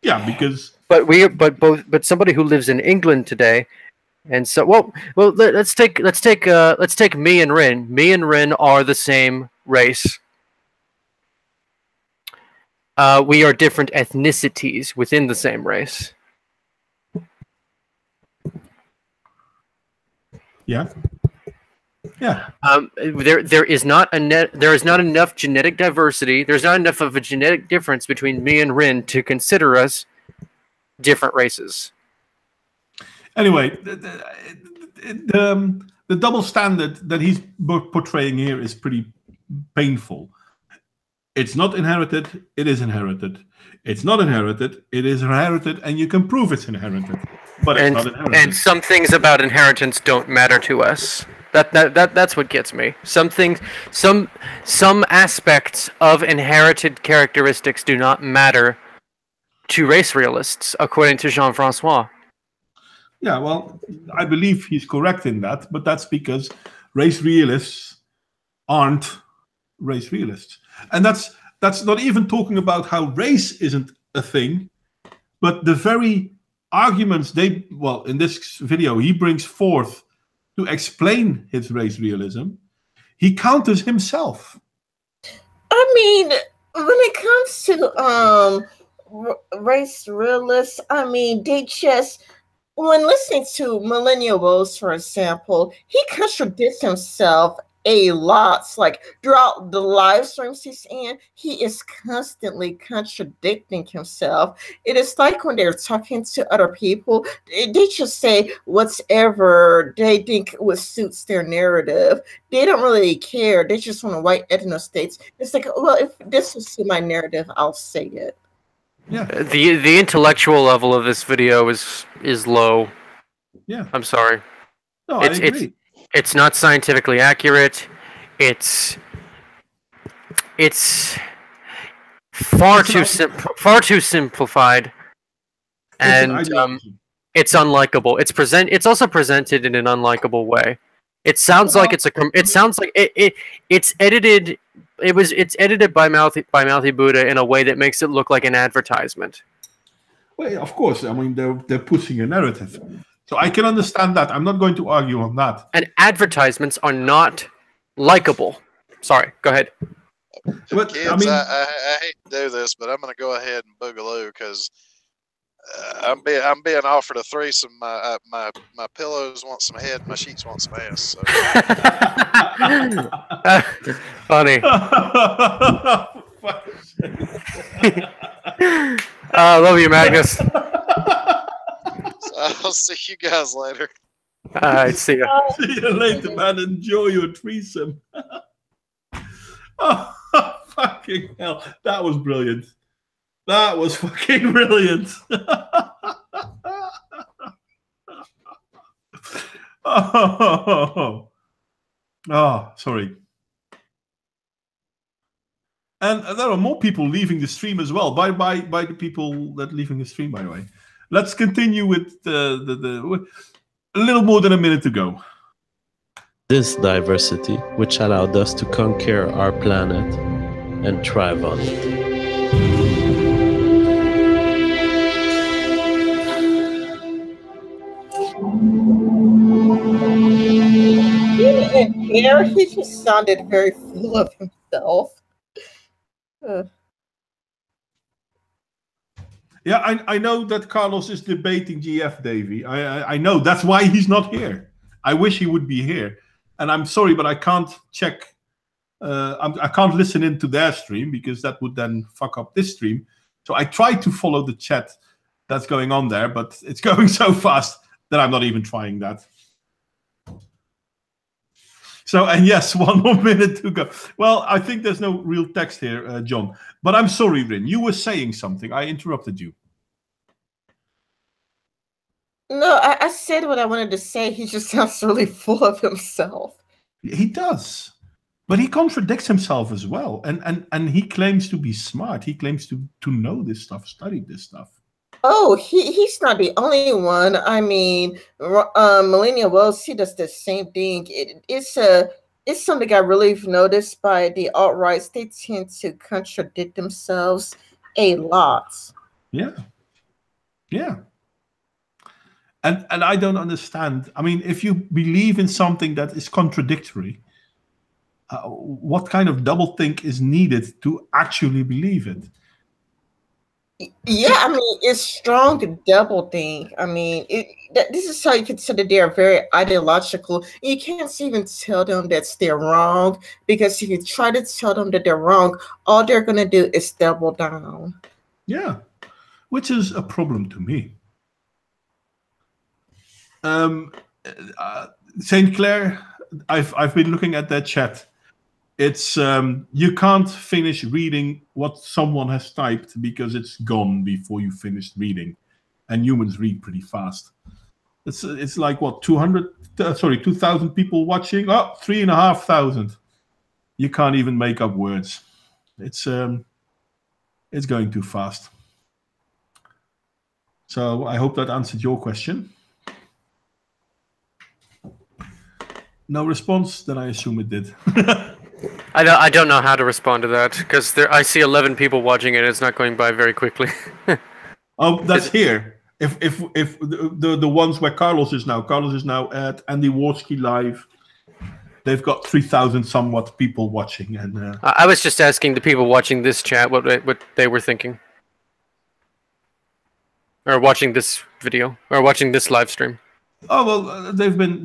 Yeah, because
but somebody who lives in England today, and so well let's take me and Rin. Me and Rin are the same race. We are different ethnicities within the same race.
Yeah. Yeah.
There is not enough genetic diversity. There's not enough of a genetic difference between me and Rin to consider us different races.
Anyway, the double standard that he's portraying here is pretty painful. It's not inherited, it is inherited. It's not inherited, it is inherited, and you can prove it's inherited. But it's not inherited.
And some things about inheritance don't matter to us. That's what gets me. Some aspects of inherited characteristics do not matter to race realists, according to Jean-Francois.
Yeah, well, I believe he's correct in that, but that's because race realists aren't race realists. And that's not even talking about how race isn't a thing, but the very arguments in this video he brings forth to explain his race realism, he counters himself.
I mean, when it comes to race realists, I mean, they just, when listening to Millennial Rose, for example, he contradicts himself a lot. Like throughout the live streams he's in, he is constantly contradicting himself. It is like when they're talking to other people, they just say whatever they think would suits their narrative. They don't really care. They just want to white ethno states. It's like, well, if this was to my narrative, I'll say it.
Yeah.
The intellectual level of this video is low.
Yeah.
I'm sorry.
No, I agree.
It's not scientifically accurate. It's far too simplified, and it's unlikable. It's also presented in an unlikable way. It sounds like it's edited. It's edited by Mouthy Buddha in a way that makes it look like an advertisement.
Well, of course. I mean, they're pushing a narrative. So I can understand that. I'm not going to argue on that.
And advertisements are not likable. Sorry, go ahead.
But, kids, I hate to do this, but I'm going to go ahead and boogaloo because I'm being offered a threesome. My pillows want some head, my sheets want some ass. So.
Funny. I love you, Magnus.
I'll see you guys later.
See ya.
See you later, man. Enjoy your threesome. Oh, fucking hell. That was brilliant. That was fucking brilliant. Sorry. And there are more people leaving the stream as well. By the people that leaving the stream, by the way. Let's continue with a little more than a minute to go.
This diversity, which allowed us to conquer our planet and thrive on it.
And here, he just sounded very full of himself.
Yeah, I know that Carlos is debating GF, Davey. I know. That's why he's not here. I wish he would be here. And I'm sorry, but I can't check. I can't listen into their stream because that would then fuck up this stream. So I try to follow the chat that's going on there, but it's going so fast that I'm not even trying that. So, and yes, 1 more minute to go. Well, I think there's no real text here, John. But I'm sorry, Rin. You were saying something. I interrupted you.
No, I said what I wanted to say. He just sounds really full of himself.
He does. But he contradicts himself as well. And he claims to be smart. He claims to know this stuff, studied this stuff.
Oh, he's not the only one. I mean, Millennial Wells, he does the same thing. It's something I really noticed by the alt-rights. They tend to contradict themselves a lot.
Yeah. Yeah. And I don't understand. I mean, if you believe in something that is contradictory, what kind of doublethink is needed to actually believe it?
Yeah, I mean, it's strong to doublethink. I mean, this is how you consider they're very ideological. You can't even tell them that they're wrong, because if you try to tell them that they're wrong, all they're going to do is double down.
Yeah, which is a problem to me. St. Clair, I've been looking at that chat. It's you can't finish reading what someone has typed because it's gone before you finished reading, and humans read pretty fast. It's like what 2,000 people watching. Oh, 3,500. You can't even make up words. It's going too fast. So I hope that answered your question. No response? Then I assume it did.
I don't know how to respond to that, because I see 11 people watching it. It's not going by very quickly.
Oh, that's here. If the ones where Carlos is now at Andy Warski Live. They've got 3,000 somewhat people watching, and
I was just asking the people watching this chat what they were thinking, or watching this video, or watching this live stream.
Oh well, they've been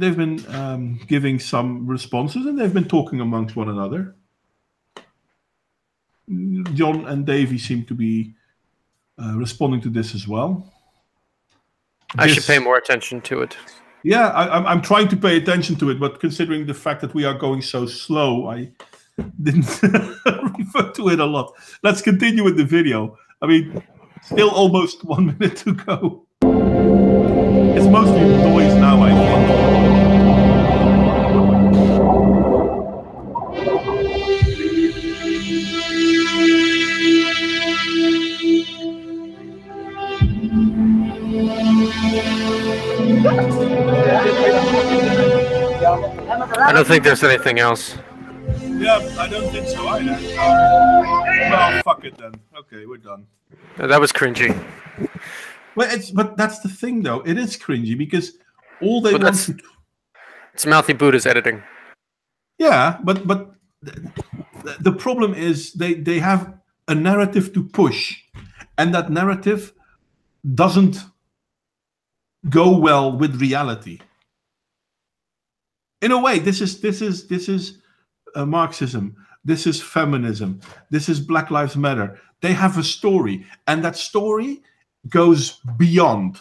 giving some responses, and they've been talking amongst one another. John and Davey seem to be responding to this as well.
I should pay more attention to it.
Yeah, I'm trying to pay attention to it, but considering the fact that we are going so slow, I didn't refer to it a lot. Let's continue with the video. I mean, still almost 1 minute to go. It's mostly noise now, I think.
I don't think there's anything else.
Yeah, I don't think so either. Well, fuck it then. Okay, we're done.
That was cringy.
But that's the thing, though. It is cringy because all they want to...
It's Mouthy Buddha's editing.
Yeah, but the problem is they have a narrative to push, and that narrative doesn't go well with reality. In a way, this is Marxism. This is feminism. This is Black Lives Matter. They have a story, and that story goes beyond.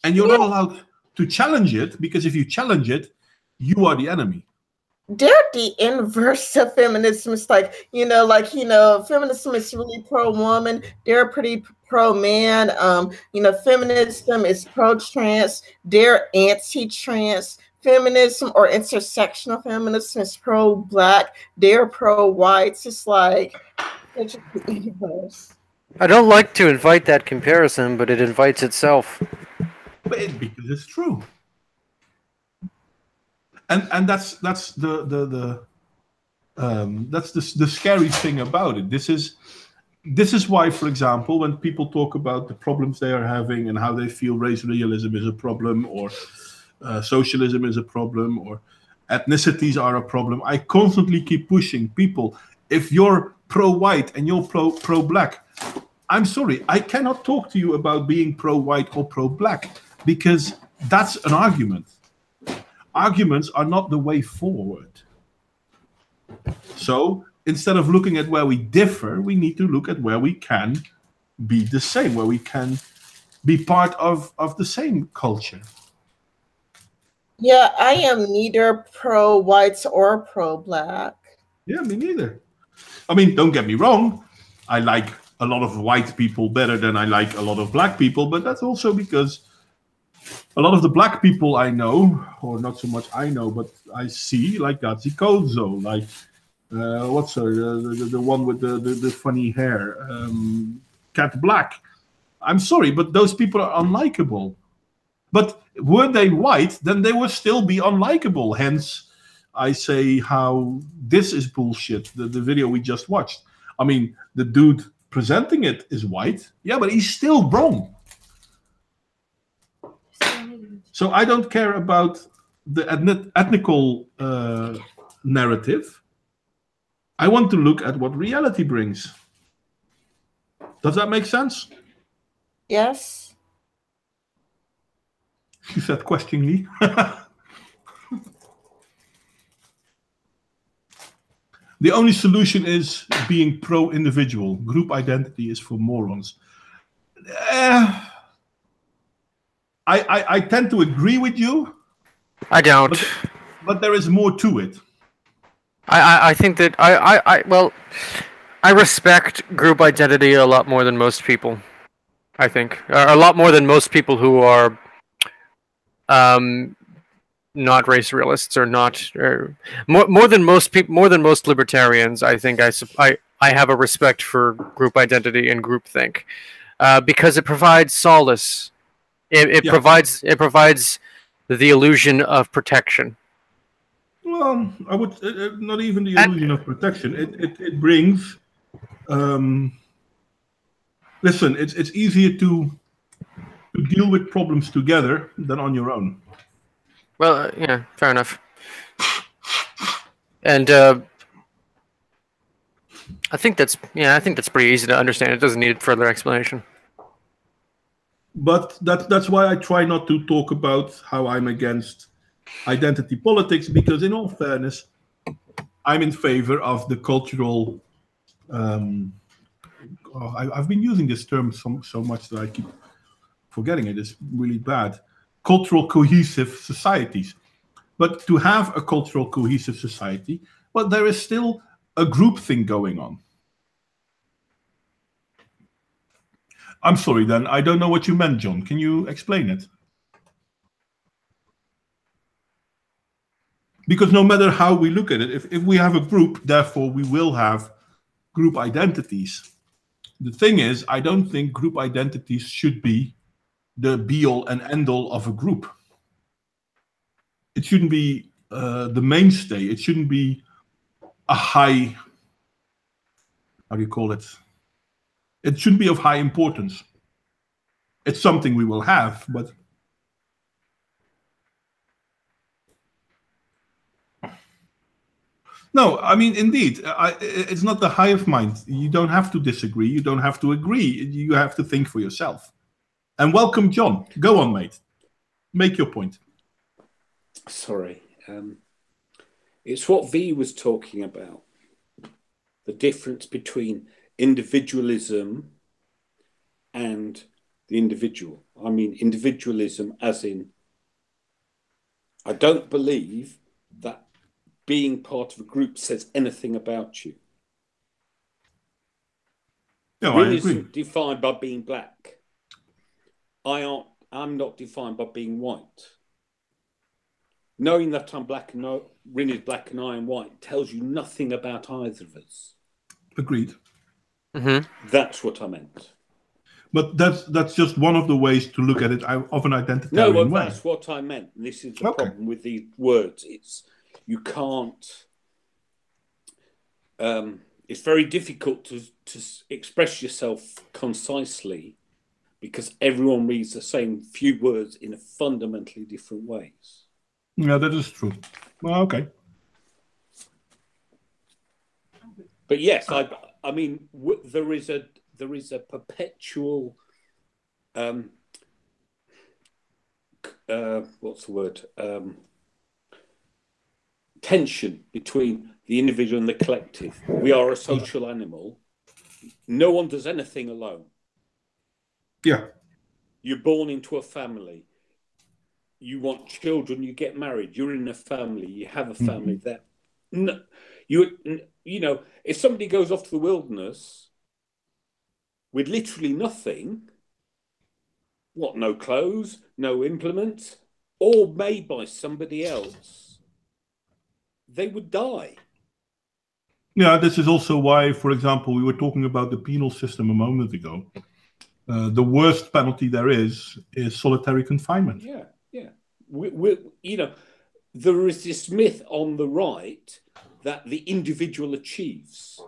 And you're not allowed to challenge it, because if you challenge it, you are the enemy.
They're the inverse of feminism. It's like, feminism is really pro-woman. They're pretty pro-man. Feminism is pro-trans. They're anti-trans. Feminism or intersectional feminism is pro-black. They're pro-white. It's like, it's just the inverse.
I don't like to invite that comparison, but it invites itself.
Because it's true. And that's the scary thing about it. This is why, for example, when people talk about the problems they are having and how they feel race realism is a problem, or socialism is a problem, or ethnicities are a problem, I constantly keep pushing people. If you're pro-white and you're pro-black, I'm sorry, I cannot talk to you about being pro-white or pro-black, because that's an argument. Arguments are not the way forward. So instead of looking at where we differ, we need to look at where we can be the same, where we can be part of the same culture.
Yeah, I am neither pro-white or pro-black.
Yeah, me neither. I mean, don't get me wrong. I like a lot of white people better than I like a lot of black people, but that's also because a lot of the black people I know, or not so much I know, but I see, like Gazi Kozo, like what's her, the one with the funny hair, Cat Black. I'm sorry, but those people are unlikable. But were they white, then they would still be unlikable. Hence, I say how this is bullshit, the video we just watched. I mean, the dude presenting it is white, yeah, but he's still wrong. So I don't care about the ethnical narrative. I want to look at what reality brings. Does that make sense?
Yes.
She said questioningly. The only solution is being pro-individual. Group identity is for morons. I tend to agree with you.
I don't.
But there is more to it.
I think that I respect group identity a lot more than most people. I think a lot more than most people who are not race realists, or not, or more than most people, more than most libertarians. I think I have a respect for group identity and groupthink because it provides solace. It provides the illusion of protection.
Well, I would not even the illusion of protection. It brings. Listen, it's easier to deal with problems together than on your own.
Well, yeah, fair enough. And I think that's pretty easy to understand. It doesn't need further explanation.
But that's why I try not to talk about how I'm against identity politics, because in all fairness, I'm in favor of the cultural. I've been using this term so much that I keep forgetting it. It's really bad. Cultural cohesive societies. But to have a cultural cohesive society, well, there is still a group thing going on. I'm sorry, then. I don't know what you meant, John. Can you explain it? Because no matter how we look at it, if we have a group, therefore we will have group identities. The thing is, I don't think group identities should be the be-all and end-all of a group. It shouldn't be the mainstay. It shouldn't be a high, how do you call it? It shouldn't be of high importance. It's something we will have, but no, I mean, indeed, it's not the hive mind. You don't have to disagree. You don't have to agree. You have to think for yourself. And welcome, John. Go on, mate. Make your point.
Sorry. It's what V was talking about. The difference between individualism and the individual. I mean, individualism as in I don't believe that being part of a group says anything about you.
No,
Rin
I
is
agree.
defined by being black. I'm not defined by being white. Knowing that I'm black and Rin is black and I am white tells you nothing about either of us.
Agreed.
Mm-hmm.
That's what I meant.
But that's just one of the ways to look at it of an identitarian way.
That's what I meant. This is the problem with these words. You can't. It's very difficult to express yourself concisely because everyone reads the same few words in fundamentally different ways.
Yeah, that is true. Well, okay.
But yes, I mean, there is a perpetual. What's the word? Tension between the individual and the collective. We are a social animal. No one does anything alone.
Yeah.
You're born into a family. You want children, you get married. You're in a family. You have a family. That you know, if somebody goes off to the wilderness with literally nothing, no clothes, no implements, all made by somebody else, they would die.
Yeah, this is also why, for example, we were talking about the penal system a moment ago. The worst penalty there is solitary confinement.
Yeah. You know, there is this myth on the right that the individual achieves.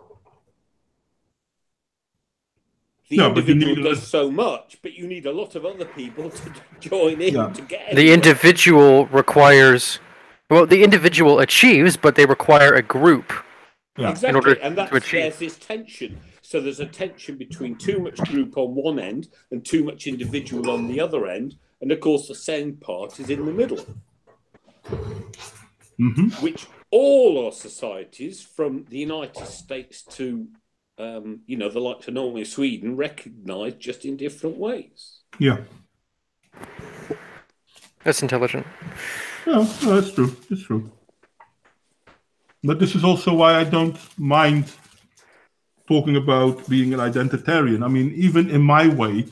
The individual does so much, but you need a lot of other people to join in to get
the individual requires. Well, the individual achieves, but they require a group.
Yeah. Exactly, in order and there's this tension. So there's a tension between too much group on one end and too much individual on the other end. And of course, the same part is in the middle, which all our societies, from the United States to, you know, the likes of Norway and Sweden, recognise just in different ways.
Yeah.
That's intelligent.
No, that's true. It's true. But this is also why I don't mind talking about being an identitarian. I mean, even in my way,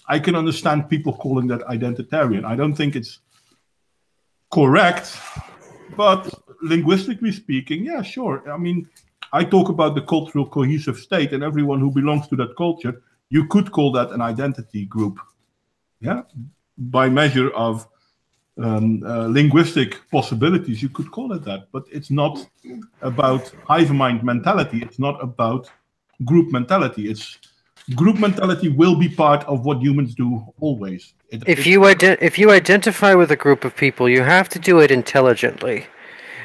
I can understand people calling that identitarian. I don't think it's correct, but linguistically speaking, yeah, sure. I mean, I talk about the cultural cohesive state, and everyone who belongs to that culture, you could call that an identity group. Yeah, by measure of linguistic possibilities, you could call it that, but it's not about hive mind mentality. It's not about group mentality. It's group mentality will be part of what humans do always.
If you identify with a group of people, you have to do it intelligently.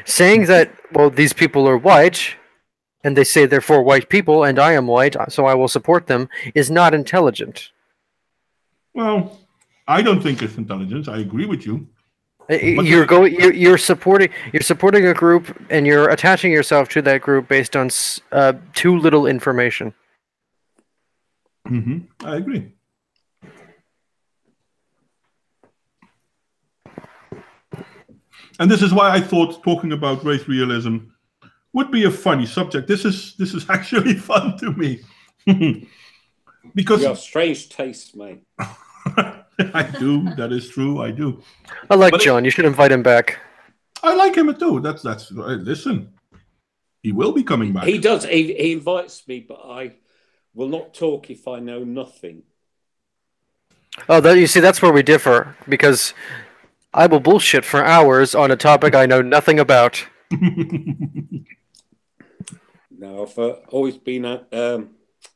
Saying that, well, these people are white, and they say therefore white people, and I am white, so I will support them, is not intelligent.
Well, I don't think it's intelligence. I agree with you.
You're supporting a group, and you're attaching yourself to that group based on too little information.
I agree. And this is why I thought talking about race realism would be a funny subject. This is actually fun to me. Because
you have strange taste, mate.
I do. That is true. I do.
I like John. You should invite him back.
I like him too. That's listen. He will be coming back.
He does. He invites me, but I will not talk if I know nothing.
Oh, you see, that's where we differ, because I will bullshit for hours on a topic I know nothing about.
No, I've always been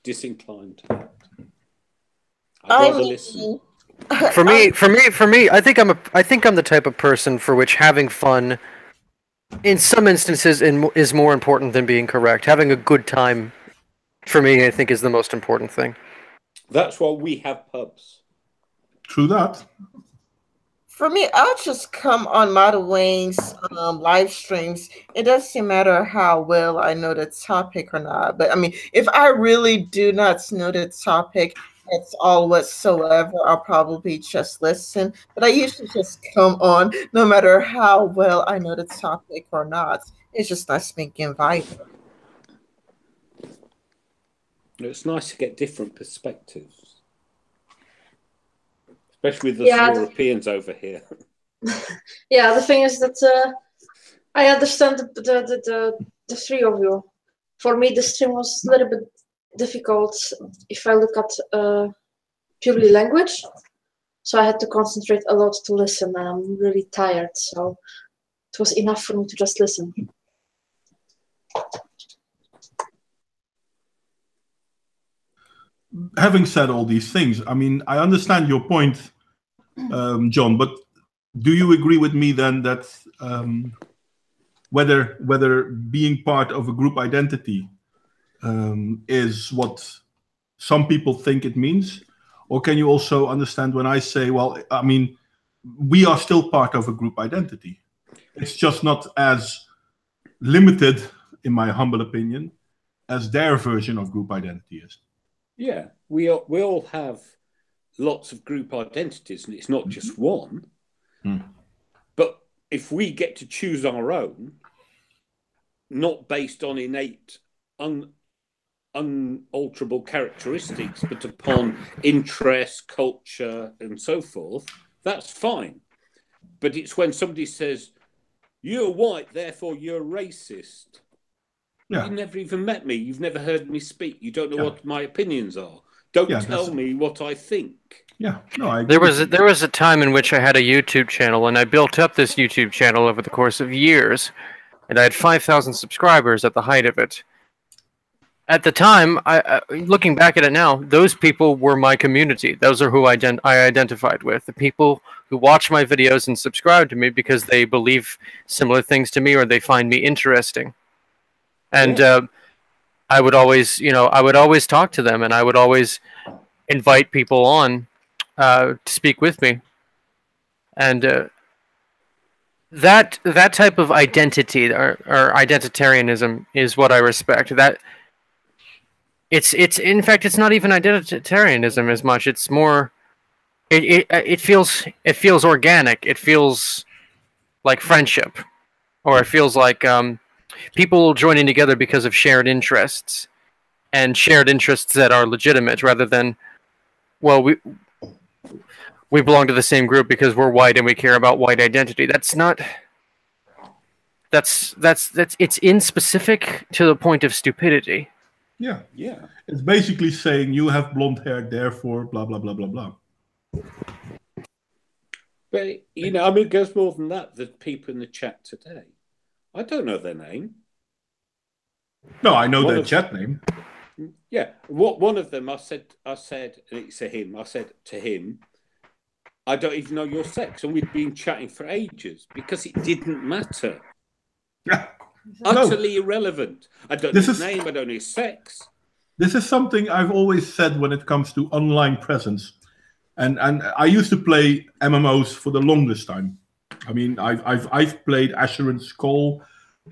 disinclined to that.
I'd
rather listen.
For me, I think I'm the type of person for which having fun, in some instances, is more important than being correct. Having a good time, for me, I think, is the most important thing.
That's why we have pubs.
True that.
For me, I'll just come on Modwain's live streams. It doesn't matter how well I know the topic or not. But I mean, if I really do not know the topic at all whatsoever, I'll probably just listen. But I usually just come on no matter how well I know the topic or not. It's just nice being invited.
It's nice to get different perspectives, especially with us Europeans over here.
Yeah, the thing is that I understand the three of you. For me, the stream was a little bit difficult if I look at purely language. So I had to concentrate a lot to listen, and I'm really tired. So it was enough for me to just listen.
Having said all these things, I mean, I understand your point, John, but do you agree with me then that whether being part of a group identity is what some people think it means? Or can you also understand when I say, well, I mean, we are still part of a group identity. It's just not as limited, in my humble opinion, as their version of group identity is.
Yeah, we all have lots of group identities, and it's not just one. But if we get to choose our own, not based on innate, unalterable characteristics, but upon interest, culture, and so forth, that's fine. But it's when somebody says, "You're white, therefore you're racist." Yeah. You've never even met me. You've never heard me speak. You don't know what my opinions are. Don't tell me what I think.
Yeah, no, I
agree. There was a time in which I had a YouTube channel, and I built up this YouTube channel over the course of years, and I had 5,000 subscribers at the height of it. At the time, looking back at it now, those people were my community. Those are who I identified with. The people who watch my videos and subscribe to me because they believe similar things to me or they find me interesting. And I would always, talk to them, and I would always invite people on to speak with me. And that type of identity or identitarianism is what I respect. That it's in fact it's not even identitarianism as much. It's more it feels organic. It feels like friendship, or it feels like people joining together because of shared interests, and shared interests that are legitimate, rather than, well, we belong to the same group because we're white and we care about white identity. That's not. That's it's inspecific to the point of stupidity.
Yeah. It's basically saying you have blonde hair, therefore blah blah blah blah blah.
But it goes more than that. The people in the chat today, I don't know their name.
No, I know their chat name.
Yeah, one of them, I said, it's a him. I said to him, I don't even know your sex, and we'd been chatting for ages because it didn't matter.
Yeah,
utterly irrelevant. I don't know his name. I don't know his sex.
This is something I've always said when it comes to online presence, and I used to play MMOs for the longest time. I mean, I've played Asheron's Call.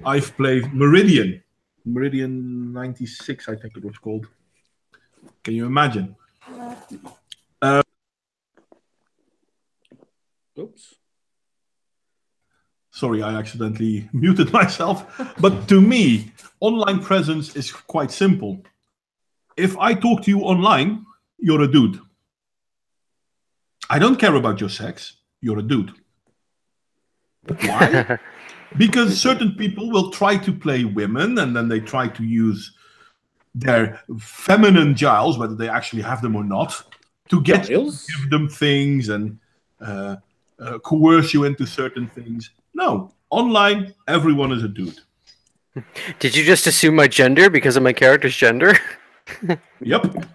I've played Meridian 96, I think it was called. Can you imagine?
Oops.
Sorry, I accidentally muted myself. But to me, online presence is quite simple. If I talk to you online, you're a dude. I don't care about your sex. You're a dude. Why? Because certain people will try to play women, and then they try to use their feminine giles, whether they actually have them or not, to get you to give them things and coerce you into certain things. No, online, everyone is a dude.
Did you just assume my gender because of my character's gender?
Yep.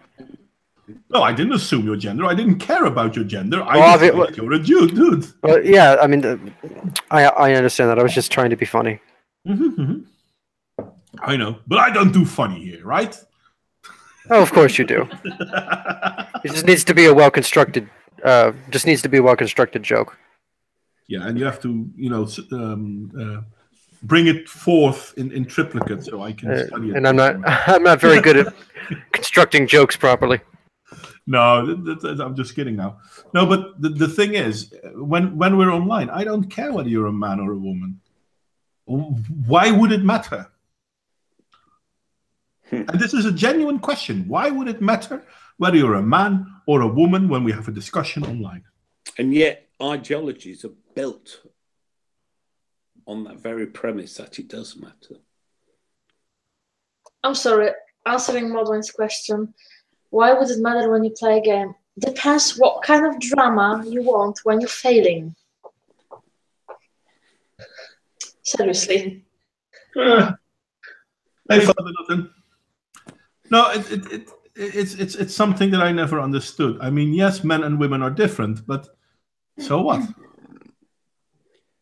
No, I didn't assume your gender. I didn't care about your gender. I just thought you're a dude.
Well, yeah, I mean, I understand that. I was just trying to be funny.
I know, but I don't do funny here, right?
Oh, of course you do. It just needs to be a well-constructed. Just needs to be a well-constructed joke.
Yeah, and you have to, bring it forth in triplicate so I can study it.
And I'm not very good at constructing jokes properly.
No, I'm just kidding now. No, but the thing is, when we're online, I don't care whether you're a man or a woman. Why would it matter? And this is a genuine question. Why would it matter whether you're a man or a woman when we have a discussion online?
And yet ideologies are built on that very premise that it does matter.
I'm sorry, answering Modwain's question. Why would it matter when you play a game? Depends what kind of drama you want when you're failing. Seriously.
No, it's something that I never understood. I mean, yes, men and women are different, but so what?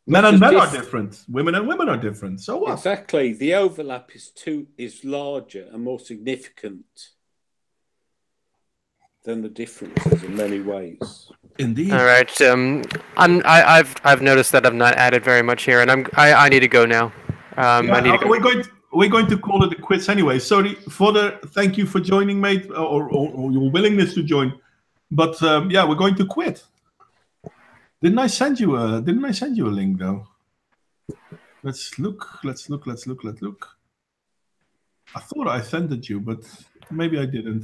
Men and men are different. Women and women are different. So what?
Exactly. The overlap is larger and more significant than the differences in many ways.
Indeed.
All right. I've noticed that I've not added very much here, and I need to go now. I need to go.
We're going to call it a quiz anyway. Sorry, thank you for joining, mate, or your willingness to join. But yeah, we're going to quit. Didn't I send you a link though? Let's look. I thought I sent it you, but maybe I didn't.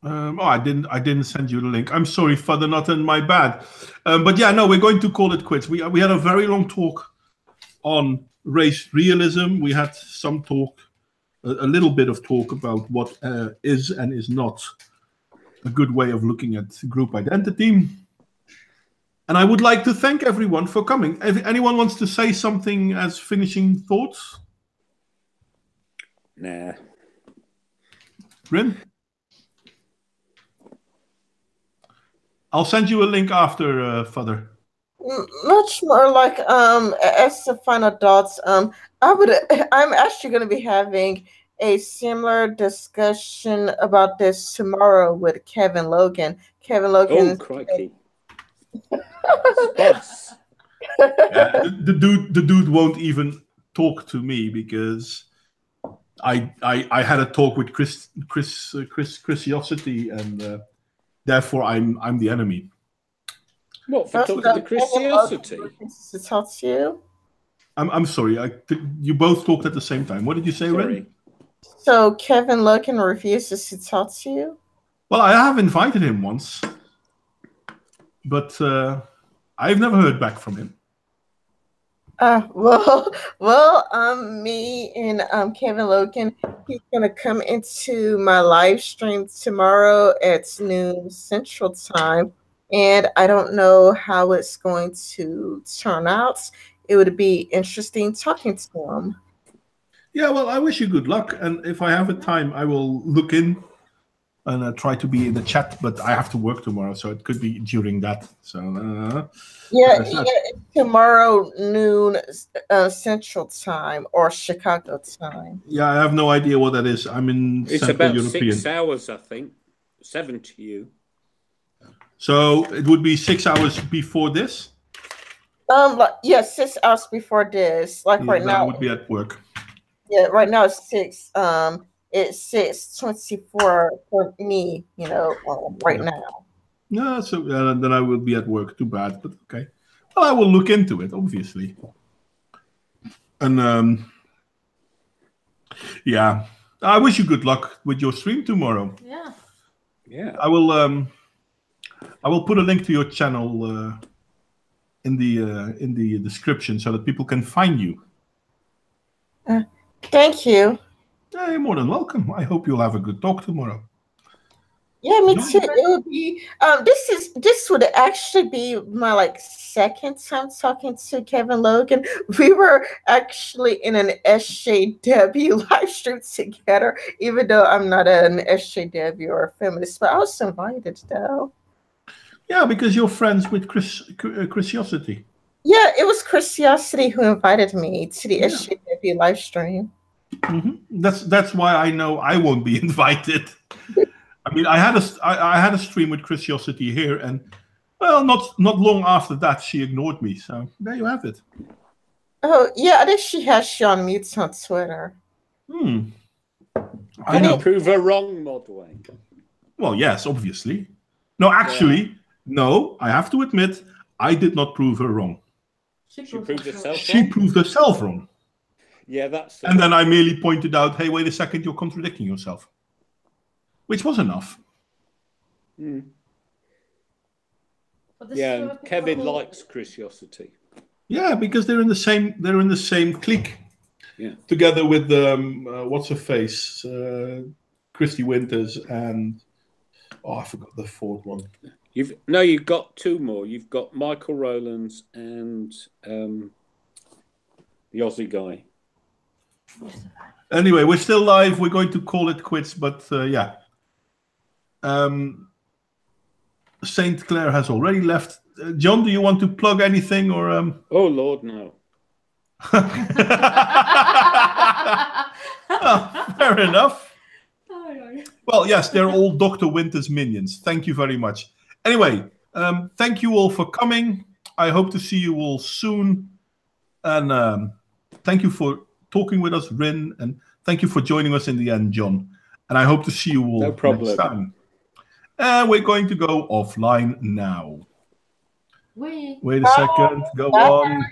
I didn't send you the link. I'm sorry, Father Nutten, my bad. But yeah, no, we're going to call it quits. We had a very long talk on race realism. We had some talk, a little bit of talk about what is and is not a good way of looking at group identity. And I would like to thank everyone for coming. If anyone wants to say something as finishing thoughts?
Nah.
Bryn? I'll send you a link after, Father.
Much more like as the final thoughts. I'm actually going to be having a similar discussion about this tomorrow with Kevin Logan. Kevin Logan.
Oh, crikey!
The dude won't even talk to me because I had a talk with Chrisiosity, and therefore I'm the enemy.
What, for talking to Chrisiosity?
To talk to you?
I'm sorry. You both talked at the same time. What did you say, Ren?
So Kevin Logan refuses to talk to you?
Well, I have invited him once, but I've never heard back from him.
Me and Kevin Logan, he's gonna come into my live stream tomorrow at noon Central Time, and I don't know how it's going to turn out. It would be interesting talking to him.
Yeah, well, I wish you good luck, and if I have a time, I will look in and try to be in the chat. But I have to work tomorrow, so it could be during that. So
tomorrow noon Central Time or Chicago time.
Yeah, I have no idea what that is. I'm in
It's
Central
about
European.
6 hours, I think. 7 to you.
So it would be 6 hours before this.
6 hours before this. Right now,
I would be at work.
Yeah, right now it's 6. It's 6:24 for me. Right now.
No, so then I will be at work. Too bad, but okay. Well, I will look into it, obviously. And yeah, I wish you good luck with your stream tomorrow.
Yeah.
I will put a link to your channel in the description so that people can find you.
Thank you.
Yeah, you're more than welcome. I hope you'll have a good talk tomorrow.
Yeah, me too. It would be this would actually be my second time talking to Kevin Logan. We were actually in an SJW live stream together, even though I'm not an SJW or a feminist, but I was invited though.
Yeah, because you're friends with Chrisiosity.
Yeah, it was Chrisiosity who invited me to the SJW live stream.
Mm-hmm. That's why I know I won't be invited. I mean, I had a stream with Christiosity here, and well, not long after that, she ignored me. So there you have it.
Oh yeah, I think she has you on mute on Twitter.
I know.
Prove her wrong, Modwain.
Well, yes, obviously. No, actually, no. I have to admit, I did not prove her wrong.
She proved
herself
She
wrong?
proved herself wrong.
Yeah, that's.
And then I merely pointed out, hey, wait a second, you're contradicting yourself. Which was enough.
Yeah, and Kevin likes Christiosity.
Yeah, because they're in the same clique.
Yeah.
Together with what's her face, Christy Winters, and I forgot the fourth one.
You've got two more. You've got Michael Rowlands and the Aussie guy.
Anyway, we're still live. We're going to call it quits, but yeah. Saint Clair has already left. John, do you want to plug anything or?
Oh Lord, no.
Oh, fair enough. Well, yes, they're all Dr. Winter's minions. Thank you very much. Anyway, thank you all for coming. I hope to see you all soon. And thank you for talking with us, Rin, and thank you for joining us in the end, John. And I hope to see you all next time. And we're going to go offline now. Wait a second. Go on.